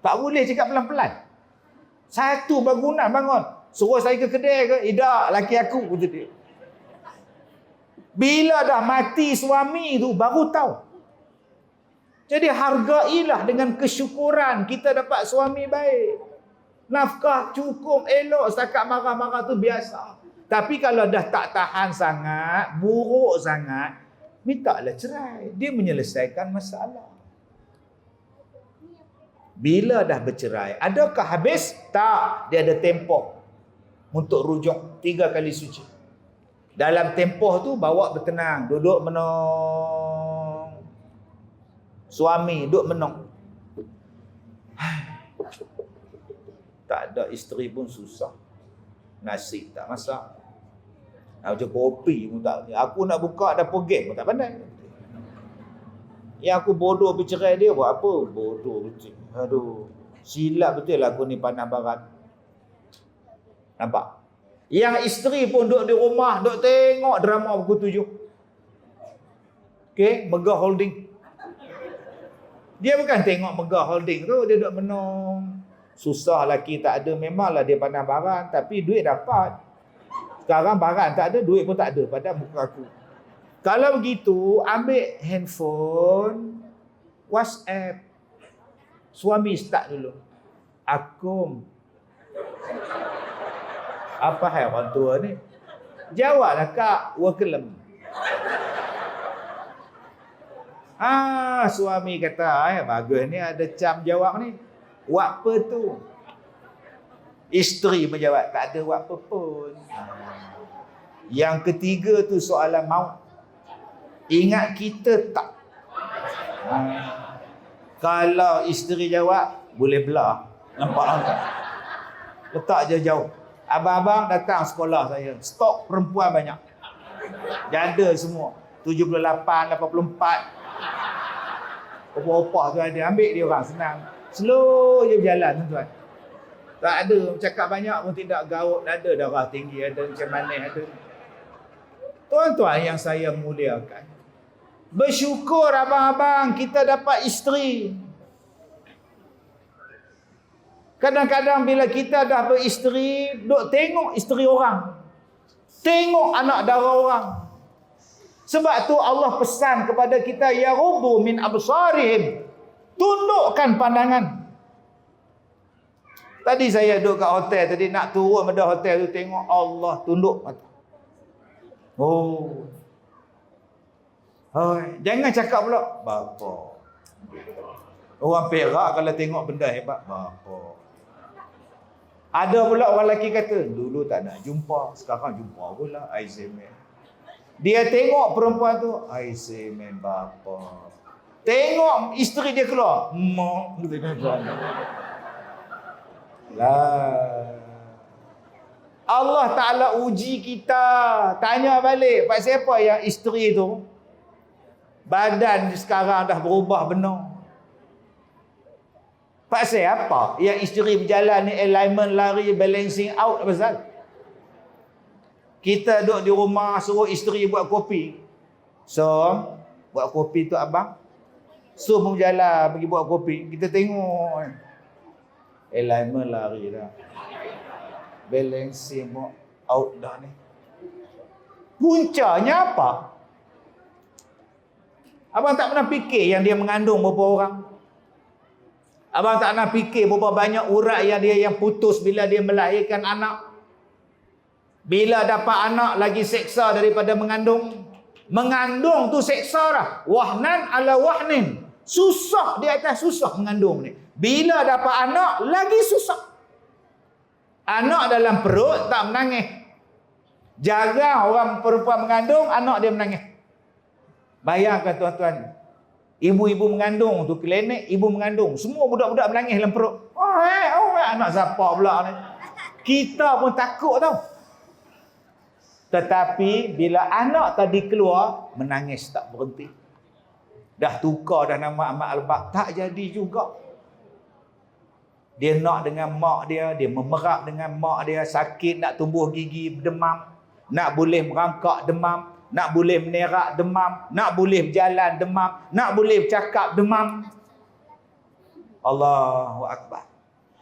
Tak boleh cakap pelan-pelan. Satu bangunan bangun. Suruh saya ke kedai ke? Tidak, laki aku. Kata dia. Bila dah mati suami tu, baru tahu. Jadi hargailah dengan kesyukuran kita dapat suami baik. Nafkah cukup, elok. Setakat marah-marah tu biasa. Tapi kalau dah tak tahan sangat, buruk sangat, mintalah cerai. Dia menyelesaikan masalah. Bila dah bercerai, adakah habis? Tak. Dia ada tempoh untuk rujuk 3 kali suci. Dalam tempoh tu bawa bertenang, duduk menong. Suami duduk menong. Tak ada isteri pun susah. Nasi tak masak. Macam kopi pun tak. Aku nak buka dapur gas pun tak pandai. Yang aku bodoh bercerai dia buat apa? Bodoh betul. Aduh. Silap betul lah aku ni pandang barat. Nampak? Yang isteri pun duduk di rumah, duduk tengok drama pukul 7. Okey, Megah Holding. Dia bukan tengok Megah Holding tu, dia duduk menong. Susah laki tak ada, memanglah dia pandang barat, tapi duit dapat. Sekarang barang tak ada, duit pun tak ada pada muka aku. Kalau begitu, ambil handphone, WhatsApp. Suami start dulu. Akum. Apa hai orang tua ni? Jawablah kak, wakelem. Suami kata, bagus ni ada cam jawab ni. Buat apa tu? Isteri menjawab, tak ada buat apa pun. Yang ketiga tu soalan maut. Ingat kita tak? Kalau isteri jawab, boleh belah. Nampak tak? Letak je jauh. Abang-abang datang sekolah saya. Stok perempuan banyak. Janda semua. 78, 84. Opah-opah tu ada. Ambil dia orang, senang. Slow je berjalan, tuan-tuan. Tak ada. Cakap banyak pun tidak gaut. Ada darah tinggi, ada macam mana ada. Tuan-tuan yang saya muliakan. Bersyukur abang-abang kita dapat isteri. Kadang-kadang bila kita dah beristeri, duk tengok isteri orang. Tengok anak dara orang. Sebab tu Allah pesan kepada kita, ya rubu min absarihim. Tundukkan pandangan. Tadi saya duduk kat hotel, tadi nak turun pada hotel tu tengok Allah tunduk mata. Oh. Jangan cakap pula, bapa. Orang Perak kalau tengok benda hebat, bapa. Ada pula orang lelaki kata, dulu tak nak jumpa, sekarang jumpa pula, Aizemen. Dia tengok perempuan tu, Aizemen bapa. Tengok isteri dia keluar, mak. Lah. Allah Ta'ala uji kita. Tanya balik, pak siapa yang isteri tu badan sekarang dah berubah benar? Pak siapa yang isteri berjalan ni alignment lari, balancing out, apa pasal? Kita duduk di rumah suruh isteri buat kopi. So, buat kopi tu abang. So, berjalan pergi buat kopi. Kita tengok. Alignment lari dah. Balancing out dah ni. Puncanya apa? Abang tak pernah fikir yang dia mengandung berapa orang? Abang tak pernah fikir berapa banyak urat yang dia putus bila dia melahirkan anak? Bila dapat anak lagi seksa daripada mengandung? Mengandung tu seksa dah. Wahnan ala wahnin. Susah di atas susah mengandung ni. Bila dapat anak lagi susah. Anak dalam perut tak menangis. Jarang orang perempuan mengandung, anak dia menangis. Bayangkan tuan-tuan. Ibu-ibu mengandung tu klinik, ibu mengandung. Semua budak-budak menangis dalam perut. Anak siapa pula ni? Kita pun takut tau. Tetapi bila anak tadi keluar, menangis tak berhenti. Dah tukar dah nama Ahmad Albab, tak jadi juga. Dia nak dengan mak dia memerap dengan mak dia, sakit nak tumbuh gigi, demam. Nak boleh merangkak, demam. Nak boleh menerak, demam. Nak boleh berjalan, demam. Nak boleh bercakap, demam. Allahu Akbar.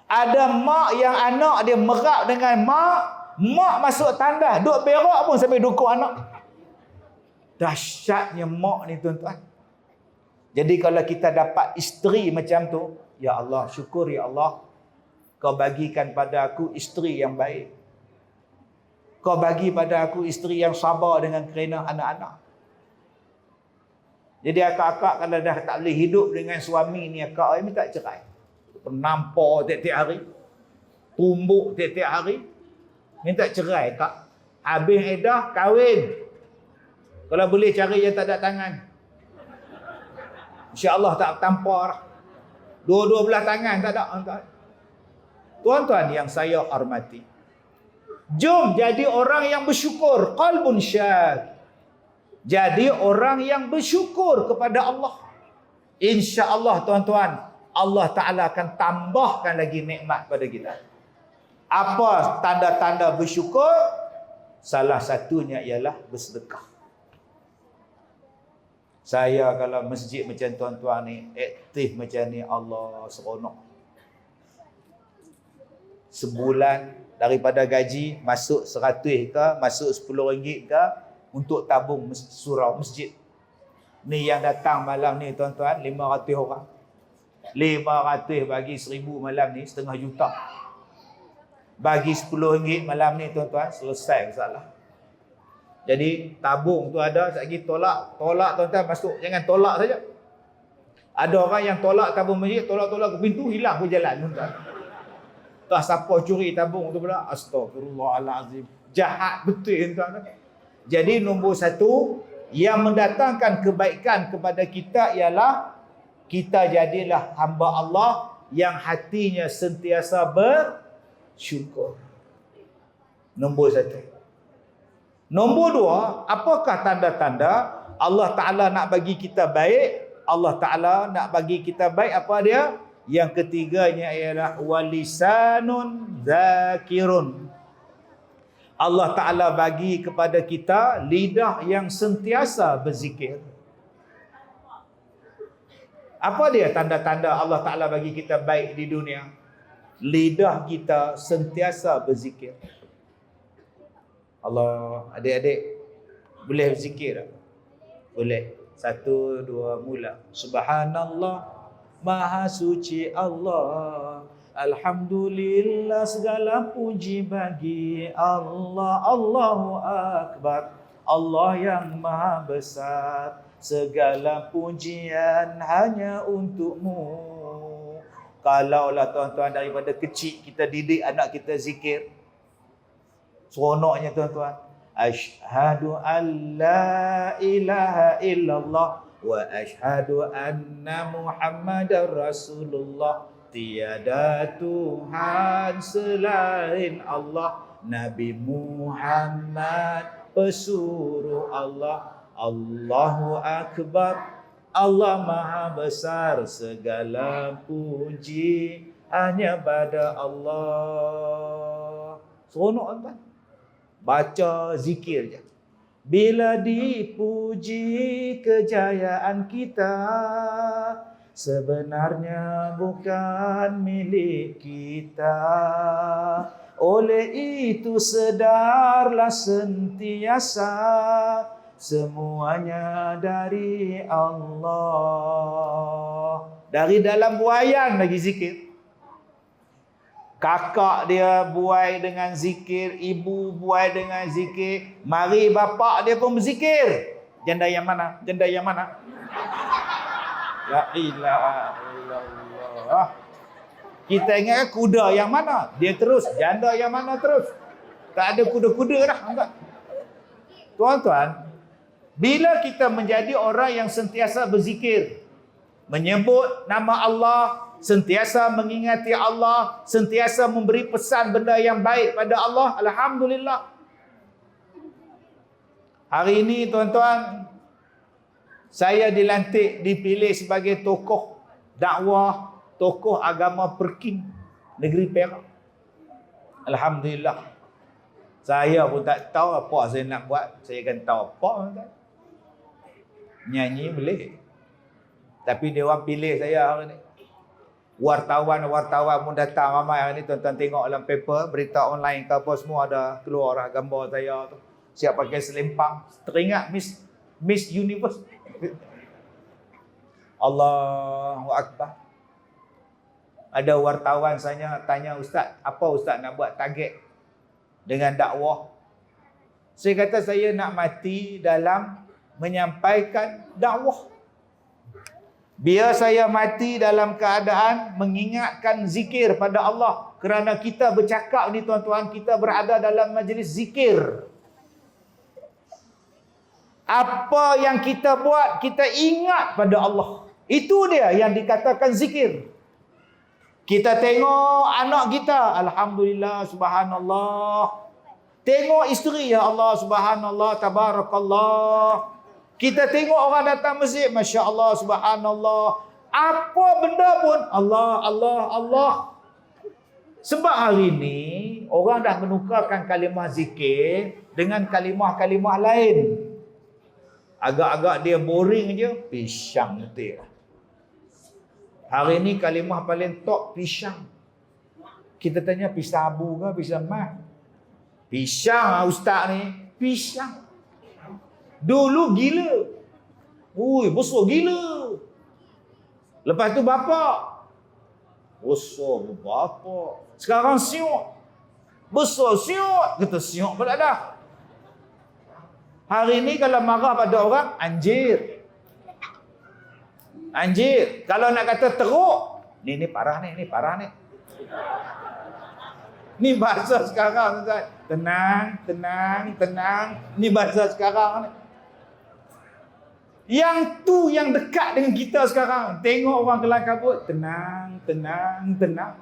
Ada mak yang anak dia merap dengan mak masuk tandas, duk berak pun sampai dukuk anak. Dahsyatnya mak ni tuan-tuan. Jadi kalau kita dapat isteri macam tu, ya Allah, syukur ya Allah, kau bagikan pada aku isteri yang baik. Kau bagi pada aku isteri yang sabar dengan kerana anak-anak. Jadi akak-akak kalau dah tak boleh hidup dengan suami ni, akak minta cerai. Penampar tiap-tiap hari, tumbuk tiap-tiap hari, minta cerai kak. Habis edah, kahwin. Kalau boleh cari yang tak ada tangan, insya-Allah tak tampar. Dua-dua belah tangan tak ada. Tuan-tuan yang saya hormati, jom jadi orang yang bersyukur. Qalbun syad. Jadi orang yang bersyukur kepada Allah. Insya-Allah tuan-tuan, Allah Ta'ala akan tambahkan lagi nikmat pada kita. Apa tanda-tanda bersyukur? Salah satunya ialah bersedekah. Saya kalau masjid macam tuan-tuan ni, aktif macam ni, Allah seronok. Sebulan daripada gaji masuk 100 ke, masuk RM10 ke, untuk tabung surau masjid. Ni yang datang malam ni tuan-tuan, 500 orang. 500 bagi 1000 malam ni, setengah juta. Bagi RM10 malam ni tuan-tuan, selesai masalah. Jadi tabung tu ada, sekejap tolak tuan-tuan, masuk. Jangan tolak saja. Ada orang yang tolak tabung masjid, tolak ke pintu, hilang ke jalan tuan-tuan. Tak siapa curi tabung tu pula. Astagfirullahalazim. Jahat betul tuan-tuan. Jadi nombor satu yang mendatangkan kebaikan kepada kita ialah kita jadilah hamba Allah yang hatinya sentiasa bersyukur. Nombor satu. Nombor dua, apakah tanda-tanda Allah Ta'ala nak bagi kita baik? Allah Ta'ala nak bagi kita baik apa dia? Yang ketiganya ialah walisanun zakirun. Allah Ta'ala bagi kepada kita lidah yang sentiasa berzikir. Apa dia tanda-tanda Allah Ta'ala bagi kita baik di dunia? Lidah kita sentiasa berzikir. Allah, adik-adik boleh berzikir tak? Boleh. 1, 2, mula. Subhanallah, Maha suci Allah. Alhamdulillah, segala puji bagi Allah. Allahu Akbar, Allah yang maha besar. Segala pujian hanya untukmu. Kalaulah tuan-tuan daripada kecil kita didik anak kita zikir, seronoknya tuan-tuan. Asyhadu an la ilaha illallah wa asyhadu anna Muhammadar Rasulullah. Tiada Tuhan selain Allah. Nabi Muhammad pesuruh Allah. Allahu Akbar, Allah maha besar. Segala puji hanya pada Allah. Seronok tuan. Baca zikir je. Bila dipuji kejayaan kita, sebenarnya bukan milik kita. Oleh itu sedarlah sentiasa, semuanya dari Allah. Dari dalam buayan lagi zikir. Kakak dia buai dengan zikir, ibu buai dengan zikir, mari bapak dia pun berzikir. Janda yang mana? Janda yang mana? La ilaha illallah. Kita ingat kuda yang mana? Dia terus. Janda yang mana terus? Tak ada kuda-kuda dah. Enggak. Tuan-tuan, bila kita menjadi orang yang sentiasa berzikir, menyebut nama Allah, sentiasa mengingati Allah, sentiasa memberi pesan benda yang baik pada Allah, alhamdulillah. Hari ini tuan-tuan, saya dilantik, dipilih sebagai tokoh dakwah, tokoh agama Perking, negeri Perak. Alhamdulillah. Saya pun tak tahu apa saya nak buat. Saya akan tahu apa. Nyanyi boleh. Tapi dia orang pilih saya hari ni. Wartawan pun datang ramai hari ni. Tuan-tuan tengok dalam paper, berita online ke apa semua ada keluar lah gambar saya tu. Siap pakai selempang. Teringat Miss Universe. Allahu Akbar. Ada wartawan saya tanya Ustaz, apa Ustaz nak buat target dengan dakwah? Saya kata saya nak mati dalam menyampaikan dakwah. Biar saya mati dalam keadaan mengingatkan zikir pada Allah. Kerana kita bercakap ni tuan-tuan, kita berada dalam majlis zikir. Apa yang kita buat, kita ingat pada Allah. Itu dia yang dikatakan zikir. Kita tengok anak kita, alhamdulillah, subhanallah. Tengok isteri, ya Allah, subhanallah, tabarakallah. Kita tengok orang datang masjid, masya Allah, subhanallah. Apa benda pun, Allah, Allah, Allah. Sebab hari ni orang dah menukarkan kalimah zikir dengan kalimah-kalimah lain. Agak-agak dia boring je, pisang betul. Hari ni kalimah paling top pisang. Kita tanya pisang abu ke pisang mah? Pisang ustaz ni, pisang. Dulu gila. Ui, besar gila. Lepas tu bapak. Besar bapak. Sekarang siut. Besar siut. Kata siut pula dah. Hari ni kalau marah pada orang, anjir. Anjir. Kalau nak kata teruk, ni parah ni, ni parah ni. Ni bahasa sekarang, Ustaz. Tenang, tenang, tenang. Ni bahasa sekarang ni. Yang tu yang dekat dengan kita sekarang. Tengok orang kelang kabut, tenang, tenang, tenang.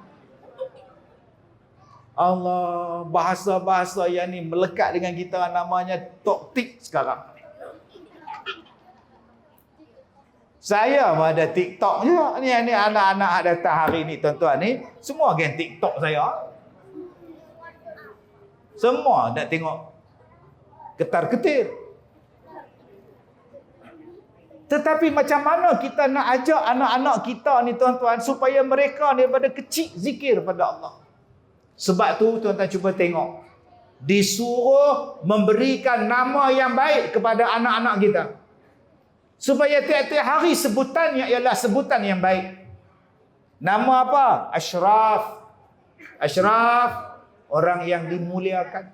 Allah, bahasa-bahasa yang ni melekat dengan kita, namanya toktik sekarang. Saya pun ada TikTok je. Ni anak-anak datang hari ni, tuan-tuan ni, semua geng TikTok saya. Semua nak tengok ketar-ketir. Tetapi macam mana kita nak ajak anak-anak kita ni, tuan-tuan, supaya mereka ni daripada kecil zikir pada Allah. Sebab tu tuan-tuan cuba tengok. Disuruh memberikan nama yang baik kepada anak-anak kita. Supaya tiap-tiap hari sebutannya ialah sebutan yang baik. Nama apa? Ashraf. Ashraf, orang yang dimuliakan.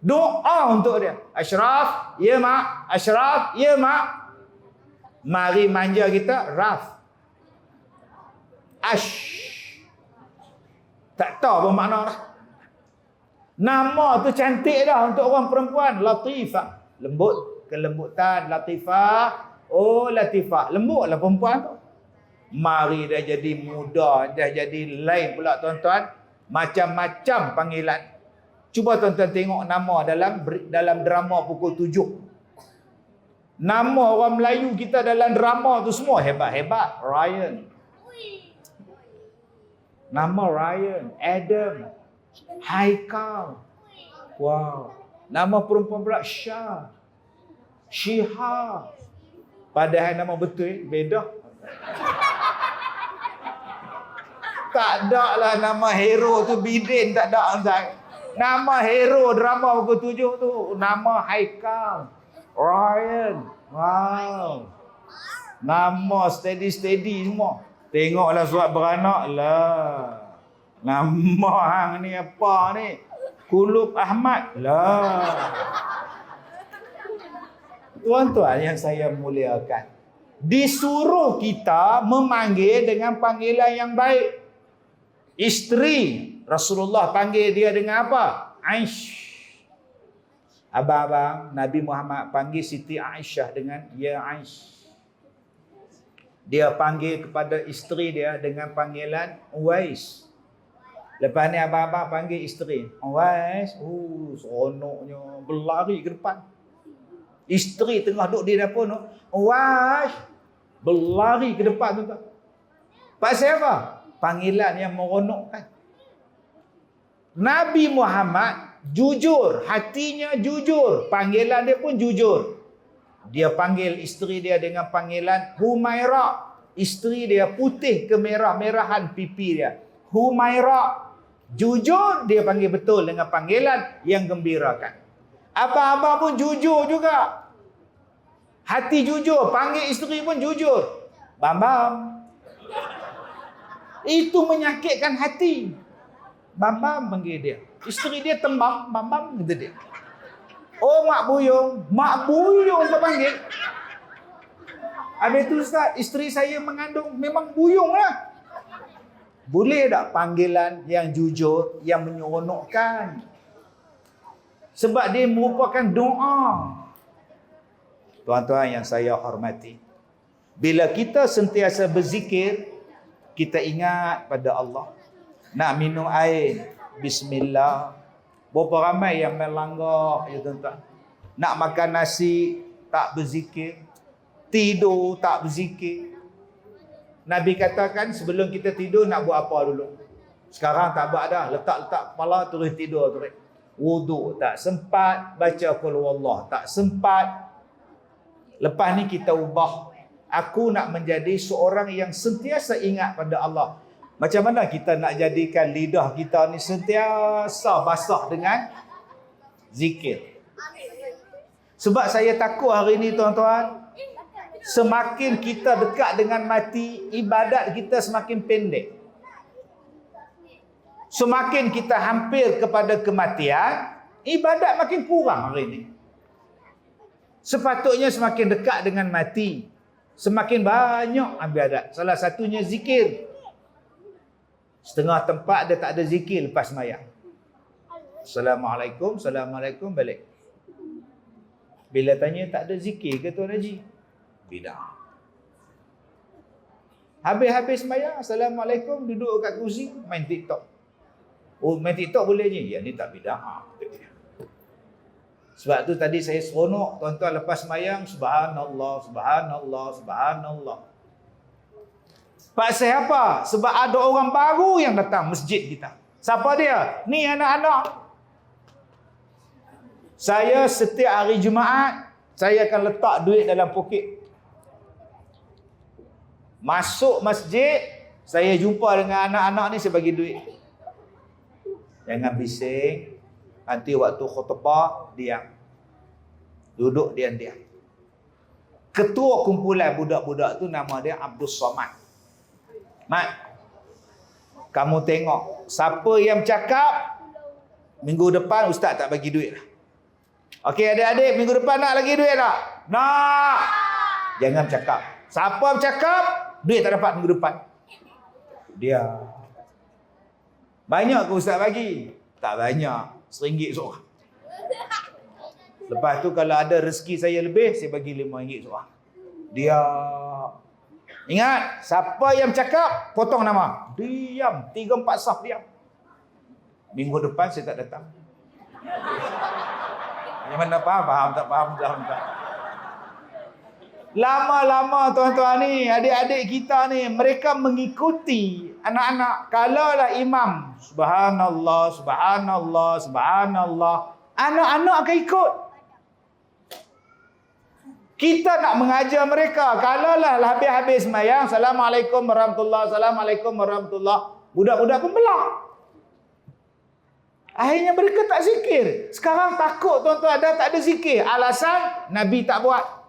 Doa untuk dia. Ashraf, ya mak. Ashraf, ya mak. Mari manja kita, Raf. Ash. Tak tahu apa makna dah. Nama tu cantik dah untuk orang perempuan. Latifah. Lembut, kelembutan. Latifah. Oh, Latifah. Lembut lah perempuan tu. Mari dah jadi muda. Dah jadi lain pula tuan-tuan. Macam-macam panggilan. Cuba tuan-tuan tengok nama dalam drama pukul 7. Nama orang Melayu kita dalam drama tu semua hebat-hebat. Ryan. Nama Ryan. Adam. Haikal. Wow. Nama perempuan pula Syah. Syiha. Padahal nama betul beda. Tak ada lah nama hero tu Bidin, tak ada. Nama hero drama pukul 7 tu nama Haikal. Ryan. Wow. Nama steady semua. Tengoklah surat beranak lah. Nama hang ni apa ni? Kulub Ahmad lah. Tuan-tuan yang saya muliakan, disuruh kita memanggil dengan panggilan yang baik. Isteri Rasulullah panggil dia dengan apa? Aish. Abang-abang, Nabi Muhammad panggil Siti Aisyah dengan Ya Aish. Dia panggil kepada isteri dia dengan panggilan Uwais. Lepas ni abang-abang panggil isteri Uwais. Seronoknya berlari ke depan. Isteri tengah duduk di dapur tu, Uwais berlari ke depan tu. Pasal apa? Panggilan yang meronokkan. Nabi Muhammad jujur, hatinya jujur, panggilan dia pun jujur. Dia panggil isteri dia dengan panggilan Humaira. isteri dia putih kemerah-merahan pipi dia. Humaira. Jujur dia panggil betul dengan panggilan yang gembirakan. Abang-abang pun jujur juga. Hati jujur, panggil isteri pun jujur. Bam-bam. Itu menyakitkan hati. Bam-bam panggil dia. Isteri dia tembam, bam-bam kata dia. Oh mak buyung kau panggil. Habis tu Ustaz, isteri saya mengandung, memang buyung lah. Boleh tak panggilan yang jujur, yang menyeronokkan? Sebab dia merupakan doa. Tuan-tuan yang saya hormati, bila kita sentiasa berzikir, kita ingat pada Allah. Nak minum air, bismillah. Berapa ramai yang melanggar, ya tuan-tuan. Nak makan nasi, tak berzikir. Tidur, tak berzikir. Nabi katakan sebelum kita tidur nak buat apa dulu? Sekarang tak buat dah. Letak-letak kepala, terus tidur terus. Wuduk tak sempat, baca qul huwallah tak sempat. Lepas ni kita ubah. Aku nak menjadi seorang yang sentiasa ingat pada Allah. Macam mana kita nak jadikan lidah kita ni sentiasa basah dengan zikir? Sebab saya takut hari ni tuan-tuan, semakin kita dekat dengan mati, ibadat kita semakin pendek. Semakin kita hampir kepada kematian, ibadat makin kurang hari ini. Sepatutnya semakin dekat dengan mati, semakin banyak ibadat. Salah satunya zikir. Setengah tempat dia tak ada zikir lepas sembahyang. Assalamualaikum, Assalamualaikum, balik. Bila tanya tak ada zikir ke Tuan Haji? Bidah. Habis-habis sembahyang, Assalamualaikum, duduk kat kursi, main TikTok. Oh, main TikTok boleh je? Ya, ni tak bidah. Sebab tu tadi saya seronok, tuan-tuan lepas sembahyang, subhanallah, subhanallah, subhanallah. Pasal apa? Sebab ada orang baru yang datang masjid kita. Siapa dia? Ni anak-anak. Saya setiap hari Jumaat, saya akan letak duit dalam poket. Masuk masjid, saya jumpa dengan anak-anak ni, saya bagi duit. Jangan bising. Nanti waktu khutbah, diam. Duduk diam-diam. Ketua kumpulan budak-budak tu nama dia Abdul Somad. Mat, kamu tengok siapa yang cakap minggu depan ustaz tak bagi duit lah. Okey adik-adik, minggu depan nak lagi duit tak? Nak. Jangan cakap. Siapa cakap duit tak dapat minggu depan? Dia. Banyak ke ustaz bagi? Tak banyak. RM1 seorang. Lepas tu kalau ada rezeki saya lebih, saya bagi RM5 seorang. Dia. Ingat, siapa yang cakap, potong nama. Diam, 3-4 saf diam. Minggu depan saya tak datang. Yang mana faham? Faham tak? Lama-lama tuan-tuan ni, adik-adik kita ni, mereka mengikuti anak-anak. Kalaulah imam, subhanallah, subhanallah, subhanallah, anak-anak akan ikut. Kita nak mengajar mereka. Kalaulah habis-habis sembahyang, Assalamualaikum warahmatullahi, Assalamualaikum warahmatullahi, budak-budak pun belak. Akhirnya mereka tak zikir. Sekarang takut tuan-tuan, dah tak ada zikir. Alasan Nabi tak buat.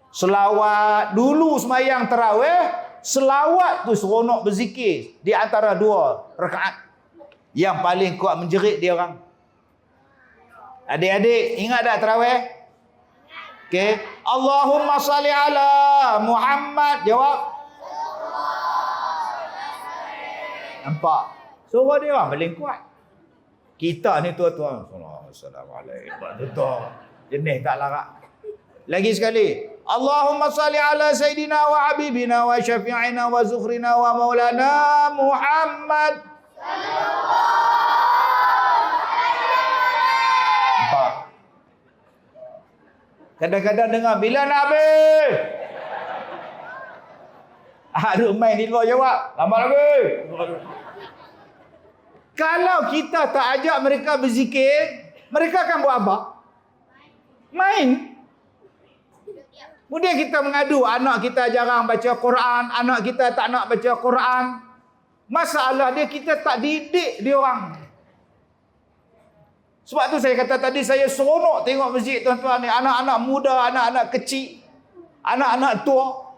Selawat. Dulu sembahyang tarawih, selawat tu seronok berzikir di antara 2 rakaat. Yang paling kuat menjerit dia orang. Adik-adik ingat tak tarawih? Okey, Allahumma salli ala Muhammad. Jawab. Nampak? Suara dia orang paling kuat. Kita ni tuan-tuan, assalamualaikum. Tuan, jenis tak larat. Lagi sekali. Allahumma salli ala Sayyidina wa Habibina wa Syafi'ina wa Zukhrina wa Maulana Muhammad. Nampak? Kadang-kadang dengar, bila nak habis? Ada main di luar jawab, lama lagi. Kalau kita tak ajak mereka berzikir, mereka akan buat apa? Main. Kemudian kita mengadu, anak kita jarang baca Quran, anak kita tak nak baca Quran. Masalah dia, kita tak didik dia orang. Sebab tu saya kata tadi, saya seronok tengok masjid tuan-tuan ni. Anak-anak muda, anak-anak kecil, anak-anak tua,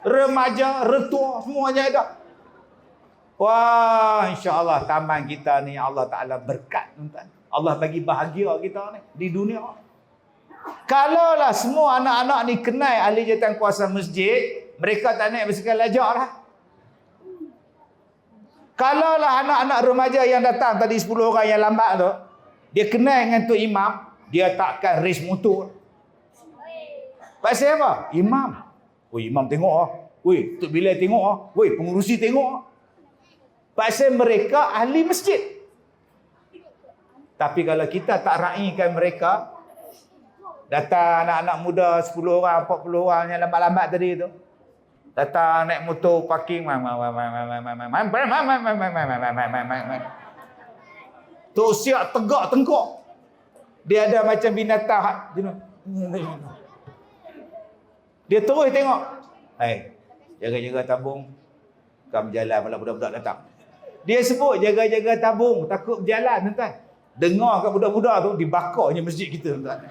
remaja, retua, semuanya ada. Wah, insya-Allah taman kita ni Allah Ta'ala berkat, tuan-tuan. Allah bagi bahagia kita ni di dunia. Kalaulah semua anak-anak ni kenal ahli jawatan kuasa masjid, mereka tak naik basikal lajak lah. Kalaulah anak-anak remaja yang datang tadi 10 orang yang lambat tu, dia kenal dengan Tok Imam, dia takkan race motor. Pasal apa? Imam. Oi, imam tengok ah. Oi, Tok Bilal tengok ah. Oi, pengurusi tengok ah. Pasal mereka ahli masjid. Tapi kalau kita tak raikan mereka, datang anak-anak muda 10 orang, 40 orang yang lambat-lambat tadi tu, datang naik motor parking, tu siap tegak tengkok. Dia ada macam binatang. Dia terus tengok. Jaga-jaga tabung. Kau berjalan malah budak-budak datang. Dia sebut jaga-jaga tabung, takut berjalan, tuan-tuan. Dengar kat budak-budak tu, dibakarnya masjid kita, tuan-tuan.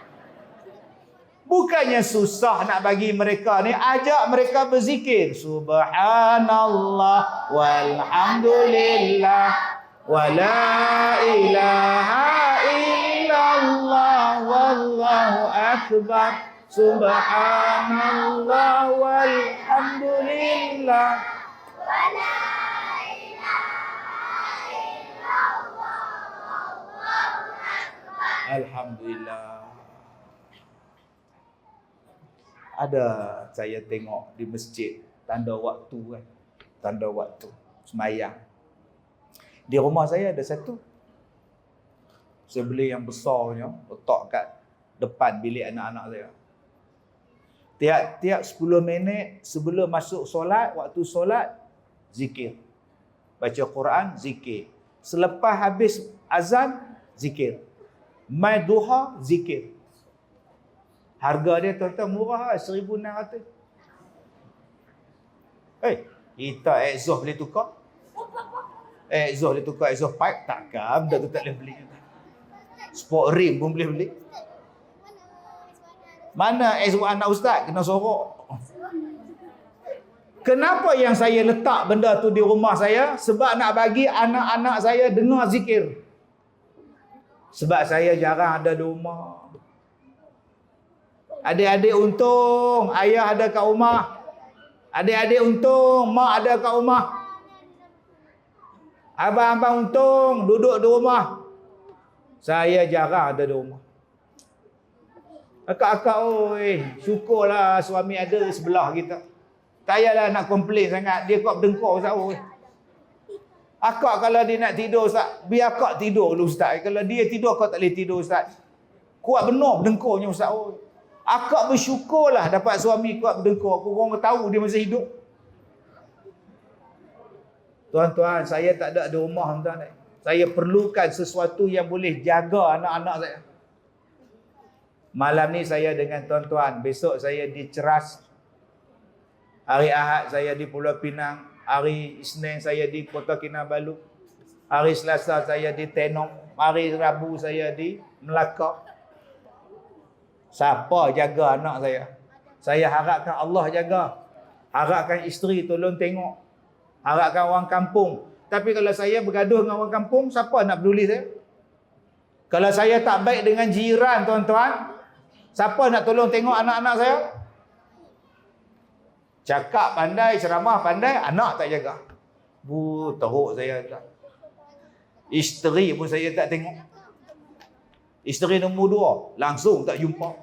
Bukannya susah nak bagi mereka ni, ajak mereka berzikir. Subhanallah walhamdulillah wa la ilaha illallah wallahu akbar. Subhanallah walhamdulillah wa la ilaha illallah wallahu akbar. Alhamdulillah. Ada saya tengok di masjid tanda waktu kan. Tanda waktu sembahyang. Di rumah saya ada satu. Saya beli yang besarnya, letak kat depan bilik anak-anak saya. Tiap-tiap 10 minit sebelum masuk solat, waktu solat, zikir. Baca Quran, zikir. Selepas habis azan, zikir. Mai duha, zikir. Harga dia tuan-tuan murah lah, 1,600. Kita exhaust boleh tukar? Exhaust boleh tukar, exhaust pipe? Takkan, benda tu tak boleh beli. Sport rim pun boleh beli. Mana exhaust anak ustaz? Kena sorok. Kenapa yang saya letak benda tu di rumah saya? Sebab nak bagi anak-anak saya dengar zikir. Sebab saya jarang ada di rumah. Adik-adik untung ayah ada kat rumah. Adik-adik untung mak ada kat rumah. Abang-abang untung duduk di rumah. Saya jarang ada di rumah. Akak-akak, oi, syukurlah suami ada sebelah kita. Tak payahlah nak komplain sangat. Dia kuat berdengkur Ustaz. Oi. Akak kalau dia nak tidur Ustaz, biar akak tidur dulu Ustaz. Kalau dia tidur, akak tak boleh tidur Ustaz. Kuat benar berdengkurnya Ustaz. Oi. Akak bersyukurlah dapat suami kuat berdengkur. Korang tahu dia masih hidup. Tuan-tuan, saya tak ada di rumah, tuan-tuan. Saya perlukan sesuatu yang boleh jaga anak-anak saya. Malam ni saya dengan tuan-tuan. Besok saya di Ceras. Hari Ahad saya di Pulau Pinang. Hari Isnin saya di Kota Kinabalu. Hari Selasa saya di Tenong. Hari Rabu saya di Melaka. Siapa jaga anak saya? Saya harapkan Allah jaga. Harapkan isteri tolong tengok. Harapkan orang kampung. Tapi kalau saya bergaduh dengan orang kampung, siapa nak peduli saya? Kalau saya tak baik dengan jiran, tuan-tuan, siapa nak tolong tengok anak-anak saya? Cakap pandai, ceramah pandai, anak tak jaga. Teruk saya. Isteri pun saya tak tengok. Isteri nombor 2, langsung tak jumpa.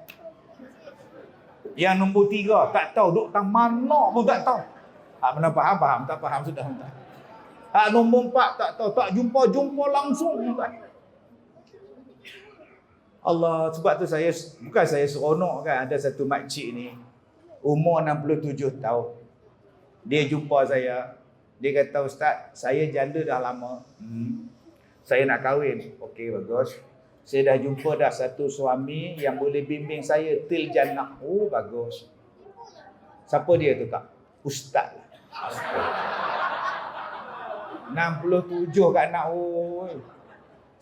Yang nombor 3, tak tahu duk tang mana pun tak tahu. Mana faham, tak faham sudah. Nombor 4, tak tahu, tak jumpa langsung. Allah, sebab tu bukan saya seronok kan, ada satu makcik ni, umur 67 tahun. Dia jumpa saya, dia kata, Ustaz, saya janda dah lama. Saya nak kahwin. Okey, bagus. Saya dah jumpa dah satu suami yang boleh bimbing saya til jannah. Oh, bagus. Siapa dia tu, Kak? Ustaz. 67 kat anak. Oh,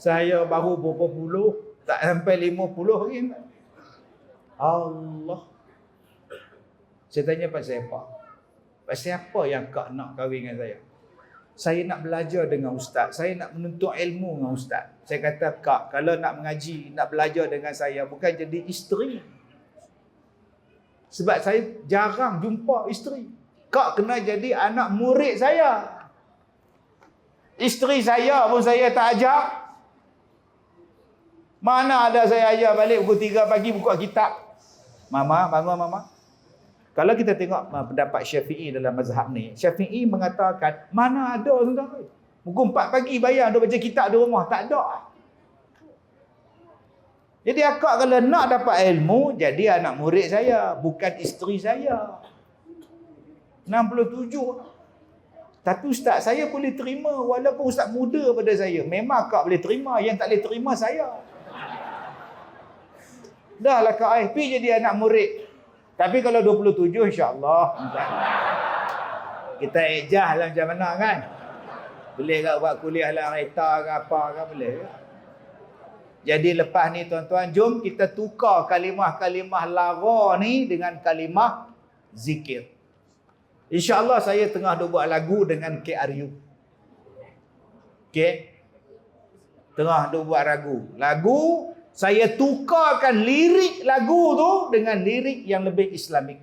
saya baru berapa puluh, tak sampai 50 lagi. Allah. Saya tanya Pak siapa? Pak siapa yang Kak nak kahwin dengan saya? Saya nak belajar dengan ustaz. Saya nak menuntut ilmu dengan ustaz. Saya kata, Kak, kalau nak mengaji, nak belajar dengan saya, bukan jadi isteri. Sebab saya jarang jumpa isteri. Kak kena jadi anak murid saya. Isteri saya pun saya tak ajak. Mana ada saya ajak balik pukul 3 pagi buka kitab. Mama, bangun Mama. Kalau kita tengok pendapat Syafi'i dalam mazhab ni, Syafi'i mengatakan, mana ada tuan-tuan. Pukul 4 pagi bayar dia baca kitab di rumah. Tak ada. Jadi akak kalau nak dapat ilmu, jadi anak murid saya. Bukan isteri saya. 67. Tapi ustaz saya boleh terima walaupun ustaz muda pada saya. Memang akak boleh terima. Yang tak boleh terima saya. Dah lah Kak pergi jadi anak murid. Tapi kalau 27 insya-Allah kita ejah lah macam mana kan. Boleh tak buat kuliah lah kereta ke apa ke boleh. Jadi lepas ni tuan-tuan, jom kita tukar kalimah-kalimah lara ni dengan kalimah zikir. InsyaAllah saya tengah buat lagu dengan KRU. Okay? Tengah buat lagu. Saya tukarkan lirik lagu tu dengan lirik yang lebih Islamik.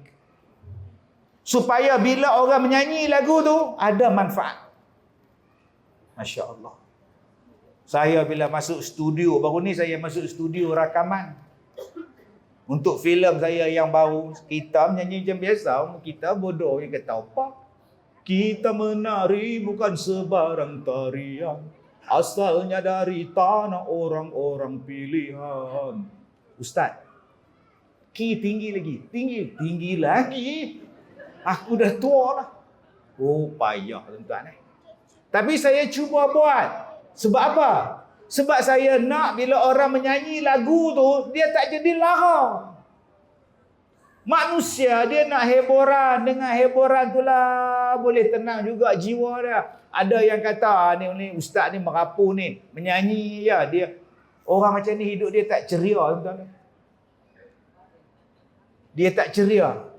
Supaya bila orang menyanyi lagu tu, ada manfaat. Masya Allah. Saya bila masuk studio, baru ni saya masuk studio rakaman. Untuk filem saya yang baru, kita menyanyi macam biasa, kita bodoh yang kata apa? Kita menari bukan sebarang tarian. Asalnya dari tanah orang-orang pilihan. Ustaz, ki tinggi lagi. Tinggi lagi. Aku dah tua lah. Oh, payah tuan-tuan. Tapi saya cuba buat. Sebab apa? Sebab saya nak bila orang menyanyi lagu tu, dia tak jadi lara. Manusia dia nak hiburan. Dengan hiburan tu lah boleh tenang juga jiwa dia. Ada yang kata ni ustaz ni merapu ni, menyanyi ya dia. Orang macam ni hidup dia tak ceria tuan-tuan. Dia tak ceria.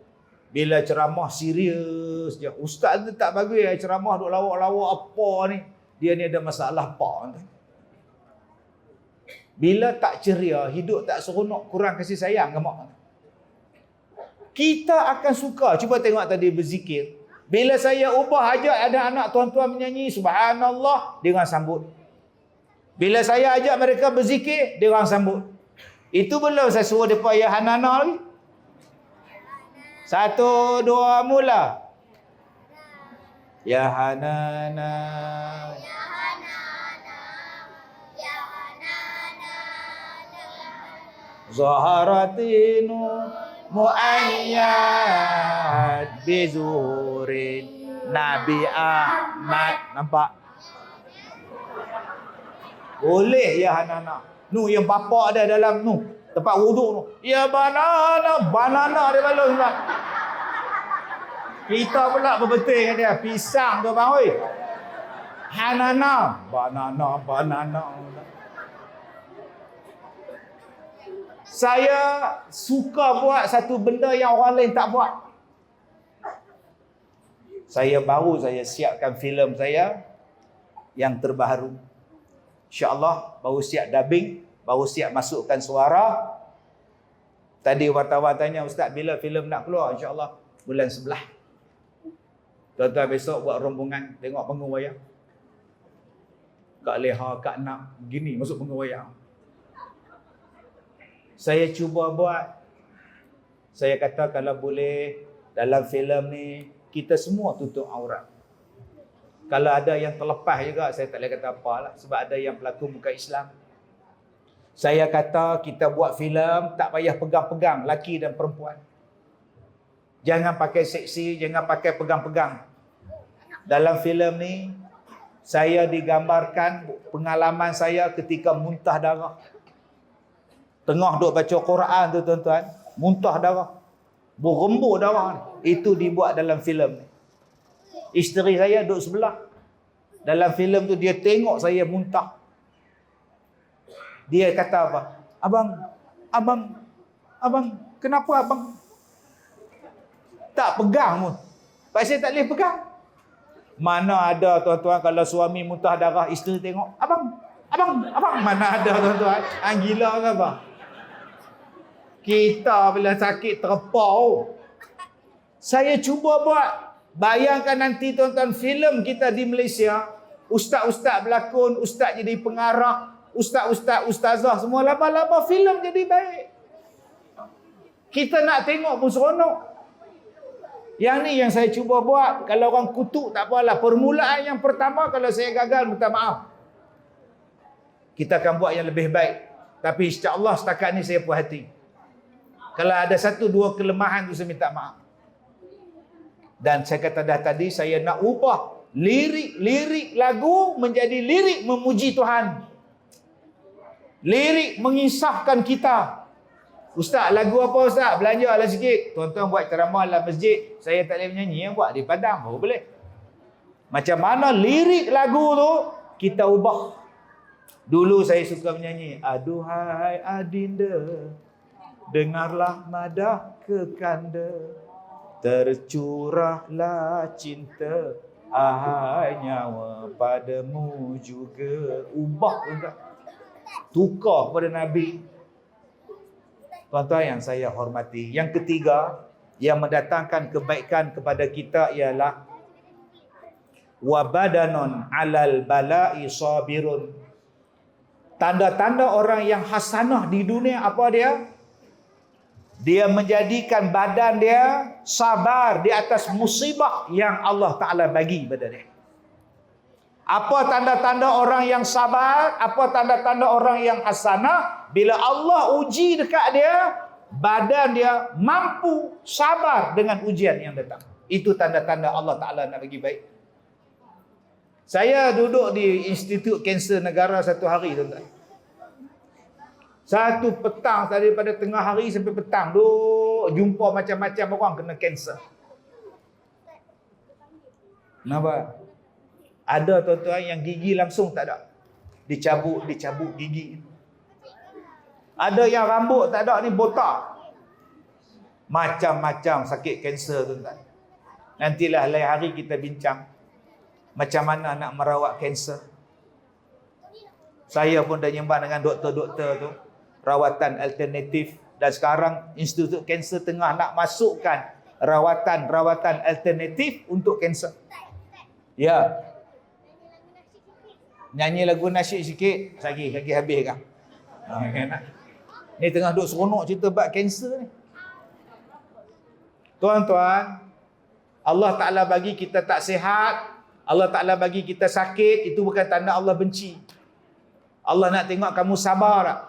Bila ceramah serius je. Ustaz tu tak bagus ya ceramah duk lawak-lawak apa ni. Dia ni ada masalah apa tuan. Bila tak ceria, hidup tak seronok, kurang kasih sayang ke mak. Kita akan suka. Cuba tengok tadi berzikir. Bila saya ubah ajak ada anak tuan-tuan menyanyi subhanallah, dia orang sambut. Bila saya ajak mereka berzikir, dia orang sambut. Itu belum saya suruh depa ya Hanana lagi. 1 2 mula. Ya Hanana. Ya Hanana. Ya Hanana. Zaharatinu mu'ayyad bizuhurin Nabi Ahmad. Nampak? Boleh ya Hanana. Nu yang bapak ada dalam nu tempat wuduk tu. Ya banana dia balon tuan. Kita pula berbetul dengan dia. Pisang tu bang oi. Hanana, banana. Saya suka buat satu benda yang orang lain tak buat. Saya siapkan filem saya yang terbaru. InsyaAllah baru siap dubbing, baru siap masukkan suara. Tadi wartawan tanya, Ustaz bila filem nak keluar? InsyaAllah bulan sebelah. Tuan-tuan besok buat rombongan tengok panggung wayang. Kak Leha, Kak Nak, gini masuk panggung wayang. Saya cuba buat. Saya kata kalau boleh dalam filem ni kita semua tutup aurat. Kalau ada yang terlepas juga saya tak boleh kata apalah sebab ada yang pelakon bukan Islam. Saya kata kita buat filem tak payah pegang-pegang lelaki dan perempuan. Jangan pakai seksi, jangan pakai pegang-pegang. Dalam filem ni saya digambarkan pengalaman saya ketika muntah darah. Tengah duk baca Quran tu tuan-tuan, muntah darah. Berembur darah. Itu dibuat dalam filem ni. Isteri saya duduk sebelah. Dalam filem tu dia tengok saya muntah. Dia kata apa? Abang, kenapa abang tak pegang pun? Pasal tak boleh pegang. Mana ada tuan-tuan kalau suami muntah darah, isteri tengok, abang. Mana ada tuan-tuan? Gila ke apa? Kita bila sakit terpau. Saya cuba buat. Bayangkan nanti tuan-tuan filem kita di Malaysia, ustaz-ustaz berlakon, ustaz jadi pengarah, ustazah semua laba-laba filem jadi baik. Kita nak tengok pun seronok. Yang ni yang saya cuba buat. Kalau orang kutuk tak apalah. Permulaan yang pertama kalau saya gagal minta maaf. Kita akan buat yang lebih baik. Tapi insya-Allah setakat ni saya puas hati. Kalau ada 1-2 kelemahan tu saya minta maaf. Dan saya kata dah tadi saya nak ubah lirik lagu menjadi lirik memuji Tuhan. Lirik mengisahkan kita. Ustaz, lagu apa Ustaz? Belanjalah sikit. Tuan-tuan buat ceramah dalam masjid. Saya tak boleh menyanyi. Yang buat di Padang baru boleh. Macam mana lirik lagu tu kita ubah. Dulu saya suka menyanyi. Aduhai adinda, dengarlah madah kekanda, tercurahlah cinta, ahai nyawa padamu juga. Ubah juga. Tukar kepada Nabi. Tuan-tuan yang saya hormati. Yang ketiga, yang mendatangkan kebaikan kepada kita ialah wabadanon alal bala'i sabirun. Tanda-tanda orang yang hasanah di dunia apa dia? Dia menjadikan badan dia sabar di atas musibah yang Allah Ta'ala bagi pada dia. Apa tanda-tanda orang yang sabar? Apa tanda-tanda orang yang hasanah? Bila Allah uji dekat dia, badan dia mampu sabar dengan ujian yang datang. Itu tanda-tanda Allah Ta'ala nak bagi baik. Saya duduk di Institut Kanser Negara satu hari, tuan-tuan. Satu petang, daripada tengah hari sampai petang, jumpa macam-macam orang kena kanser. Kenapa? Ada tuan-tuan yang gigi langsung tak ada. Dicabut gigi. Ada yang rambut tak ada ni botak. Macam-macam sakit kanser tuan-tuan. Nantilah lain hari kita bincang macam mana nak merawat kanser. Saya pun dah nyembah dengan doktor-doktor tu, rawatan alternatif, dan sekarang Institut Kanser tengah nak masukkan rawatan alternatif untuk kanser. Ya. Nyanyi lagu nasyid sikit, kaki habis kan? Ni tengah duk seronok cerita bab kanser ni. Tuan-tuan, Allah Ta'ala bagi kita tak sihat, Allah Ta'ala bagi kita sakit, itu bukan tanda Allah benci. Allah nak tengok kamu sabar tak?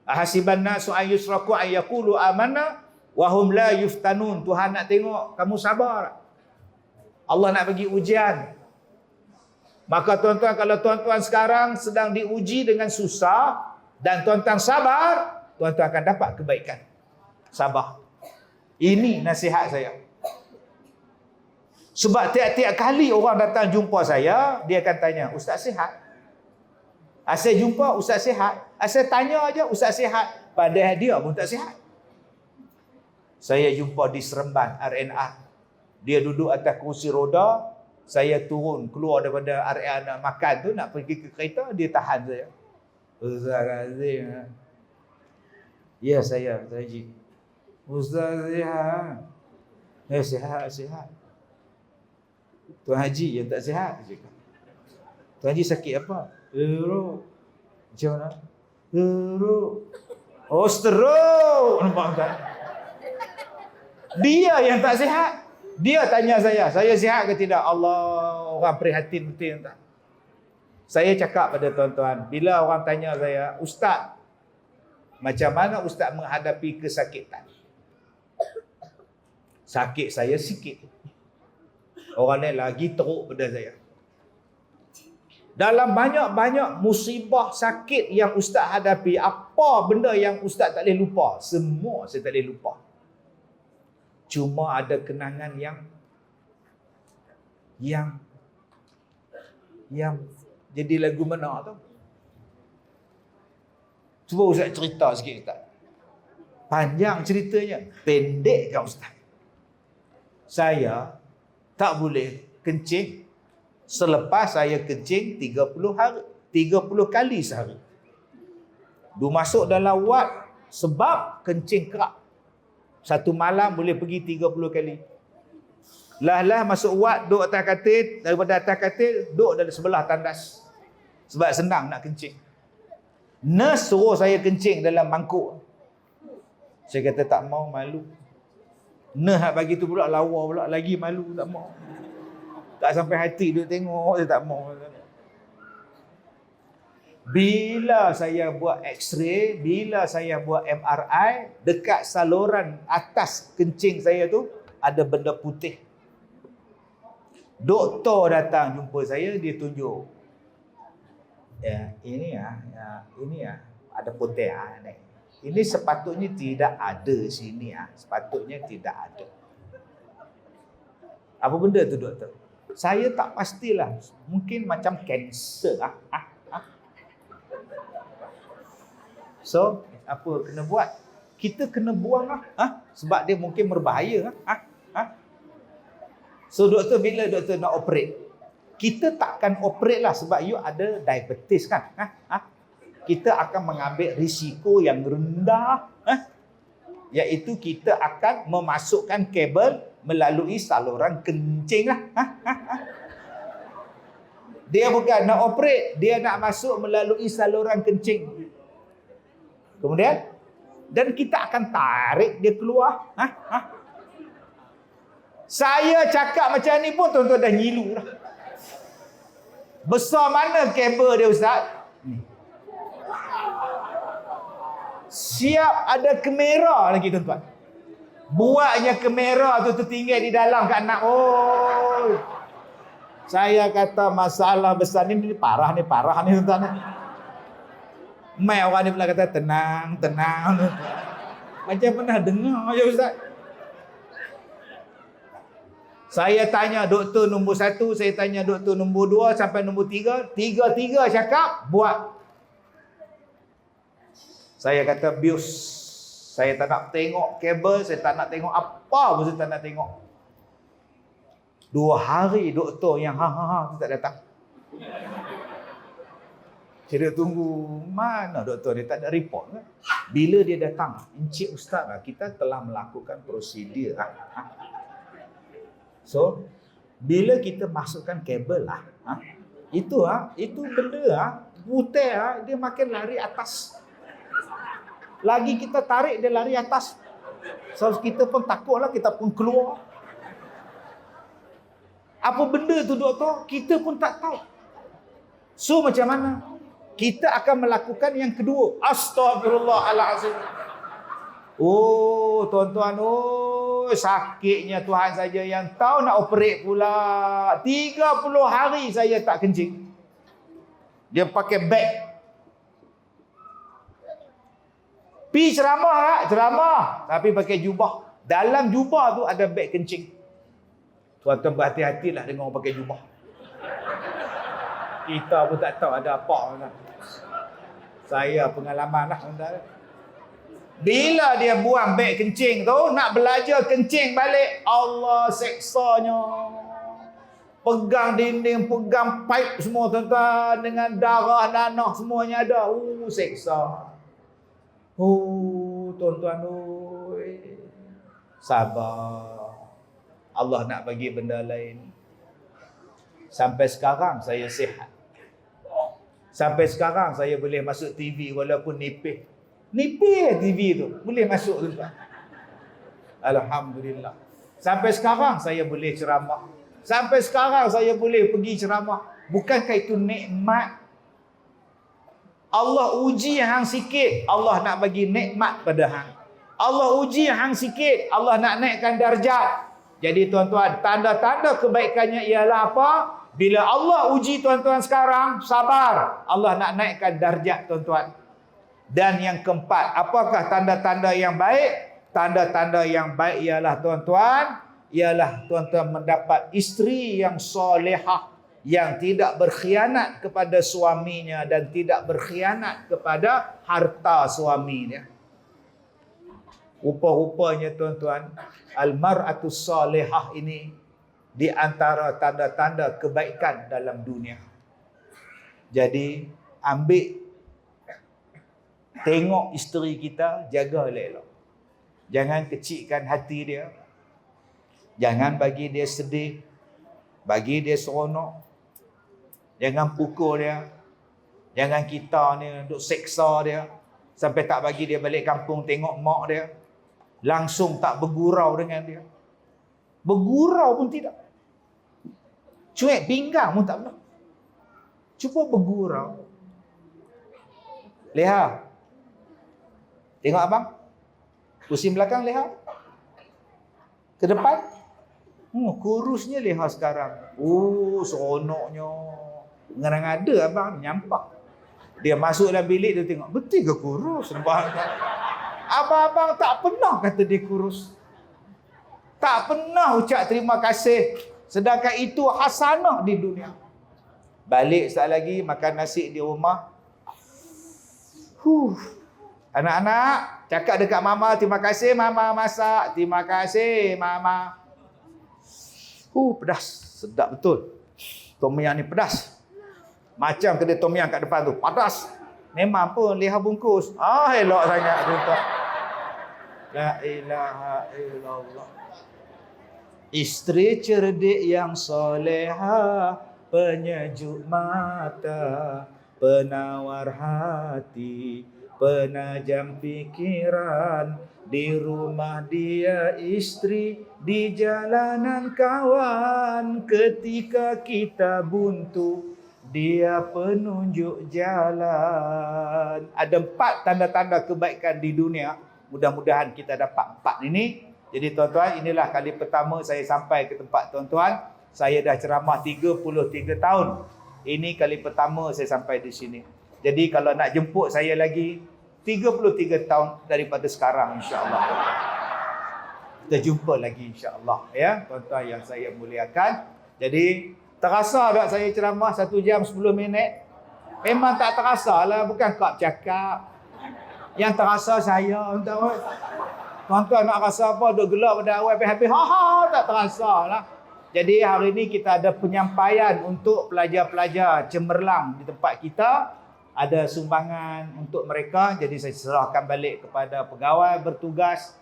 Ahasiban nasu an yusraku an yaqulu amanna wa hum la yuftanun. Tuhan nak tengok kamu sabar tak? Allah nak bagi ujian. Maka tuan-tuan, kalau tuan-tuan sekarang sedang diuji dengan susah dan tuan-tuan sabar, tuan-tuan akan dapat kebaikan. Sabar. Ini nasihat saya. Sebab tiap-tiap kali orang datang jumpa saya, dia akan tanya, Ustaz sihat? Asal jumpa Ustaz sihat, asal tanya aja Ustaz sihat, padahal dia pun tak sihat. Saya jumpa di Seremban RNR. Dia duduk atas kursi roda, saya turun keluar daripada area nak makan tu, nak pergi ke kereta, dia tahan saya. Ustaz Azim. Ya saya, Haji. Ustaz sihat. Sihat. Tuan Haji yang tak sihat. Tuan Haji sakit apa? Stroke. Macam mana? Stroke. Oh, stroke. Nampak tak? Dia yang tak sihat. Dia tanya saya sihat ke tidak? Allah, orang prihatin betul tak? Saya cakap pada tuan-tuan, bila orang tanya saya, Ustaz, macam mana Ustaz menghadapi kesakitan? Sakit saya sikit. Orang lain lagi teruk pada saya. Dalam banyak-banyak musibah sakit yang ustaz hadapi, apa benda yang ustaz tak boleh lupa? Semua saya tak boleh lupa. Cuma ada kenangan yang jadi lagu mana tu? Cuba ustaz cerita sikit ustaz. Panjang ceritanya, pendek kan ustaz. Saya tak boleh kencing selepas saya kencing 30 kali sehari. Masuk dalam wad sebab kencing kerap. Satu malam boleh pergi 30 kali. Lah masuk wad, duduk atas katil, daripada atas katil, duduk dalam sebelah tandas. Sebab senang nak kencing. Nurse suruh saya kencing dalam mangkuk. Saya kata tak mau, malu. Nurse nak bagi tu pula lawa pula, lagi malu, tak mau. Tak sampai hati duduk tengok, saya tak mau. Bila saya buat X-ray, bila saya buat MRI, dekat saluran atas kencing saya tu ada benda putih. Doktor datang jumpa saya, dia tunjuk. Ini ada putih ni. Ini sepatutnya tidak ada sini sepatutnya tidak ada. Apa benda tu doktor? Saya tak pastilah, mungkin macam kanser. So, apa kena buat? Kita kena buang sebab dia mungkin berbahaya. So, doktor bila doktor nak operate? Kita takkan operate lah sebab you ada diabetes kan? Kita akan mengambil risiko yang rendah, iaitu kita akan memasukkan kabel melalui saluran kencing lah. Dia bukan nak operate, dia nak masuk melalui saluran kencing. Kemudian, dan kita akan tarik dia keluar. Saya cakap macam ni pun tuan-tuan dah ngilu dah. Besar mana kabel dia ustaz? Siap ada kamera lagi tuan-tuan. Buatnya kamera tu tertinggal di dalam kat anak. Oh. Saya kata masalah besar ni parah ni tuan-tuan. Mai orang ni pula kata tenang. Macam pernah dengar je ustaz. Saya tanya doktor nombor 1, saya tanya doktor nombor 2 sampai nombor 3, tiga-tiga cakap buat. Saya kata bius. Saya tak nak tengok kabel, saya tak nak tengok apa pun saya tak nak tengok. 2 hari doktor yang tu tak datang. Saya tunggu, mana doktor dia tak ada report kan? Bila dia datang, Encik Ustaz kita telah melakukan prosedur. So, bila kita masukkan kabel itu benda putih dia makin lari atas. Lagi kita tarik dia lari atas. So kita pun takutlah, kita pun keluar. Apa benda tu doktor? Kita pun tak tahu. So macam mana? Kita akan melakukan yang kedua. Astagfirullahalazim. Oh tuan-tuan, sakitnya Tuhan saja yang tahu, nak operate pula. 30 hari saya tak kencing. Dia pakai beg. Pi ceramah, tapi pakai jubah. Dalam jubah tu ada beg kencing. Tuan-tuan berhati-hatilah dengan orang pakai jubah. Kita pun tak tahu ada apa. Saya pengalaman lah. Bila dia buang beg kencing tu, nak belajar kencing balik, Allah seksanya. Pegang dinding, pegang pipe semua tuan-tuan, dengan darah, nanah semuanya ada. Seksa. Tuan-tuan, sabar. Allah nak bagi benda lain. Sampai sekarang saya sihat. Sampai sekarang saya boleh masuk TV walaupun nipis. Nipis TV tu boleh masuk tuan-tuan. Alhamdulillah. Sampai sekarang saya boleh ceramah. Sampai sekarang saya boleh pergi ceramah. Bukankah itu nikmat? Allah uji hang sikit, Allah nak bagi nikmat pada hang. Allah uji hang sikit, Allah nak naikkan darjat. Jadi tuan-tuan, tanda-tanda kebaikannya ialah apa? Bila Allah uji tuan-tuan sekarang, sabar. Allah nak naikkan darjat tuan-tuan. Dan yang keempat, apakah tanda-tanda yang baik? Tanda-tanda yang baik ialah tuan-tuan, mendapat isteri yang solehah, yang tidak berkhianat kepada suaminya dan tidak berkhianat kepada harta suaminya. Rupa-rupanya tuan-tuan, al-mar'atus solehah ini di antara tanda-tanda kebaikan dalam dunia. Jadi tengok isteri kita, jaga elok. Jangan kecilkan hati dia. Jangan bagi dia sedih, bagi dia seronok. Jangan pukul dia. Jangan kita ni duk seksa dia sampai tak bagi dia balik kampung tengok mak dia. Langsung tak bergurau dengan dia. Bergurau pun tidak. Cuek pinggang pun tak pernah. Cuba bergurau. Leha, tengok abang. Pusing belakang Leha. Ke depan. Kurusnya Leha sekarang. Seronoknya. Ngerang ada abang nyampak. Dia masuk dalam bilik, dia tengok, betul ke kurus? Abang-abang tak pernah kata dia kurus. Tak pernah ucap terima kasih. Sedangkan itu hasanah di dunia. Balik sekali lagi, makan nasi di rumah. Anak-anak, cakap dekat mama, terima kasih mama masak. Terima kasih mama. Pedas. Sedap betul. Tom yam ni pedas. Macam kedai tom yam kat depan tu. Pedas. Memang pun Leha bungkus. Elok sangat tuan. La ilaha illallah. Isteri cerdik yang soleha, penyejuk mata, penawar hati, penajam pikiran. Di rumah dia istri, di jalanan kawan. Ketika kita buntu, dia penunjuk jalan. Ada 4 tanda-tanda kebaikan di dunia. Mudah-mudahan kita dapat 4 ini. Jadi tuan-tuan, inilah kali pertama saya sampai ke tempat tuan-tuan. Saya dah ceramah 33 tahun. Ini kali pertama saya sampai di sini. Jadi kalau nak jemput saya lagi 33 tahun daripada sekarang, insya-Allah. Kita jumpa lagi insya-Allah, ya, tuan-tuan yang saya muliakan. Jadi terasa tak saya ceramah 1 jam 10 minit? Memang tak terasa lah, bukan kau cakap. Yang terasa saya, tuan-tuan nak rasa apa? Duk gelak pada awal habis-habis. Tak terasa lah. Jadi hari ini kita ada penyampaian untuk pelajar-pelajar cemerlang di tempat kita. Ada sumbangan untuk mereka. Jadi saya serahkan balik kepada pegawai bertugas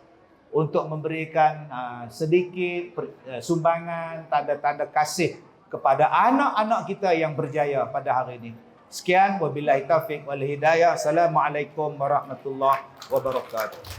untuk memberikan sedikit sumbangan, tanda-tanda kasih kepada anak-anak kita yang berjaya pada hari ini. Sekian, wabillahi taufiq wal hidayah. Assalamualaikum warahmatullahi wabarakatuh.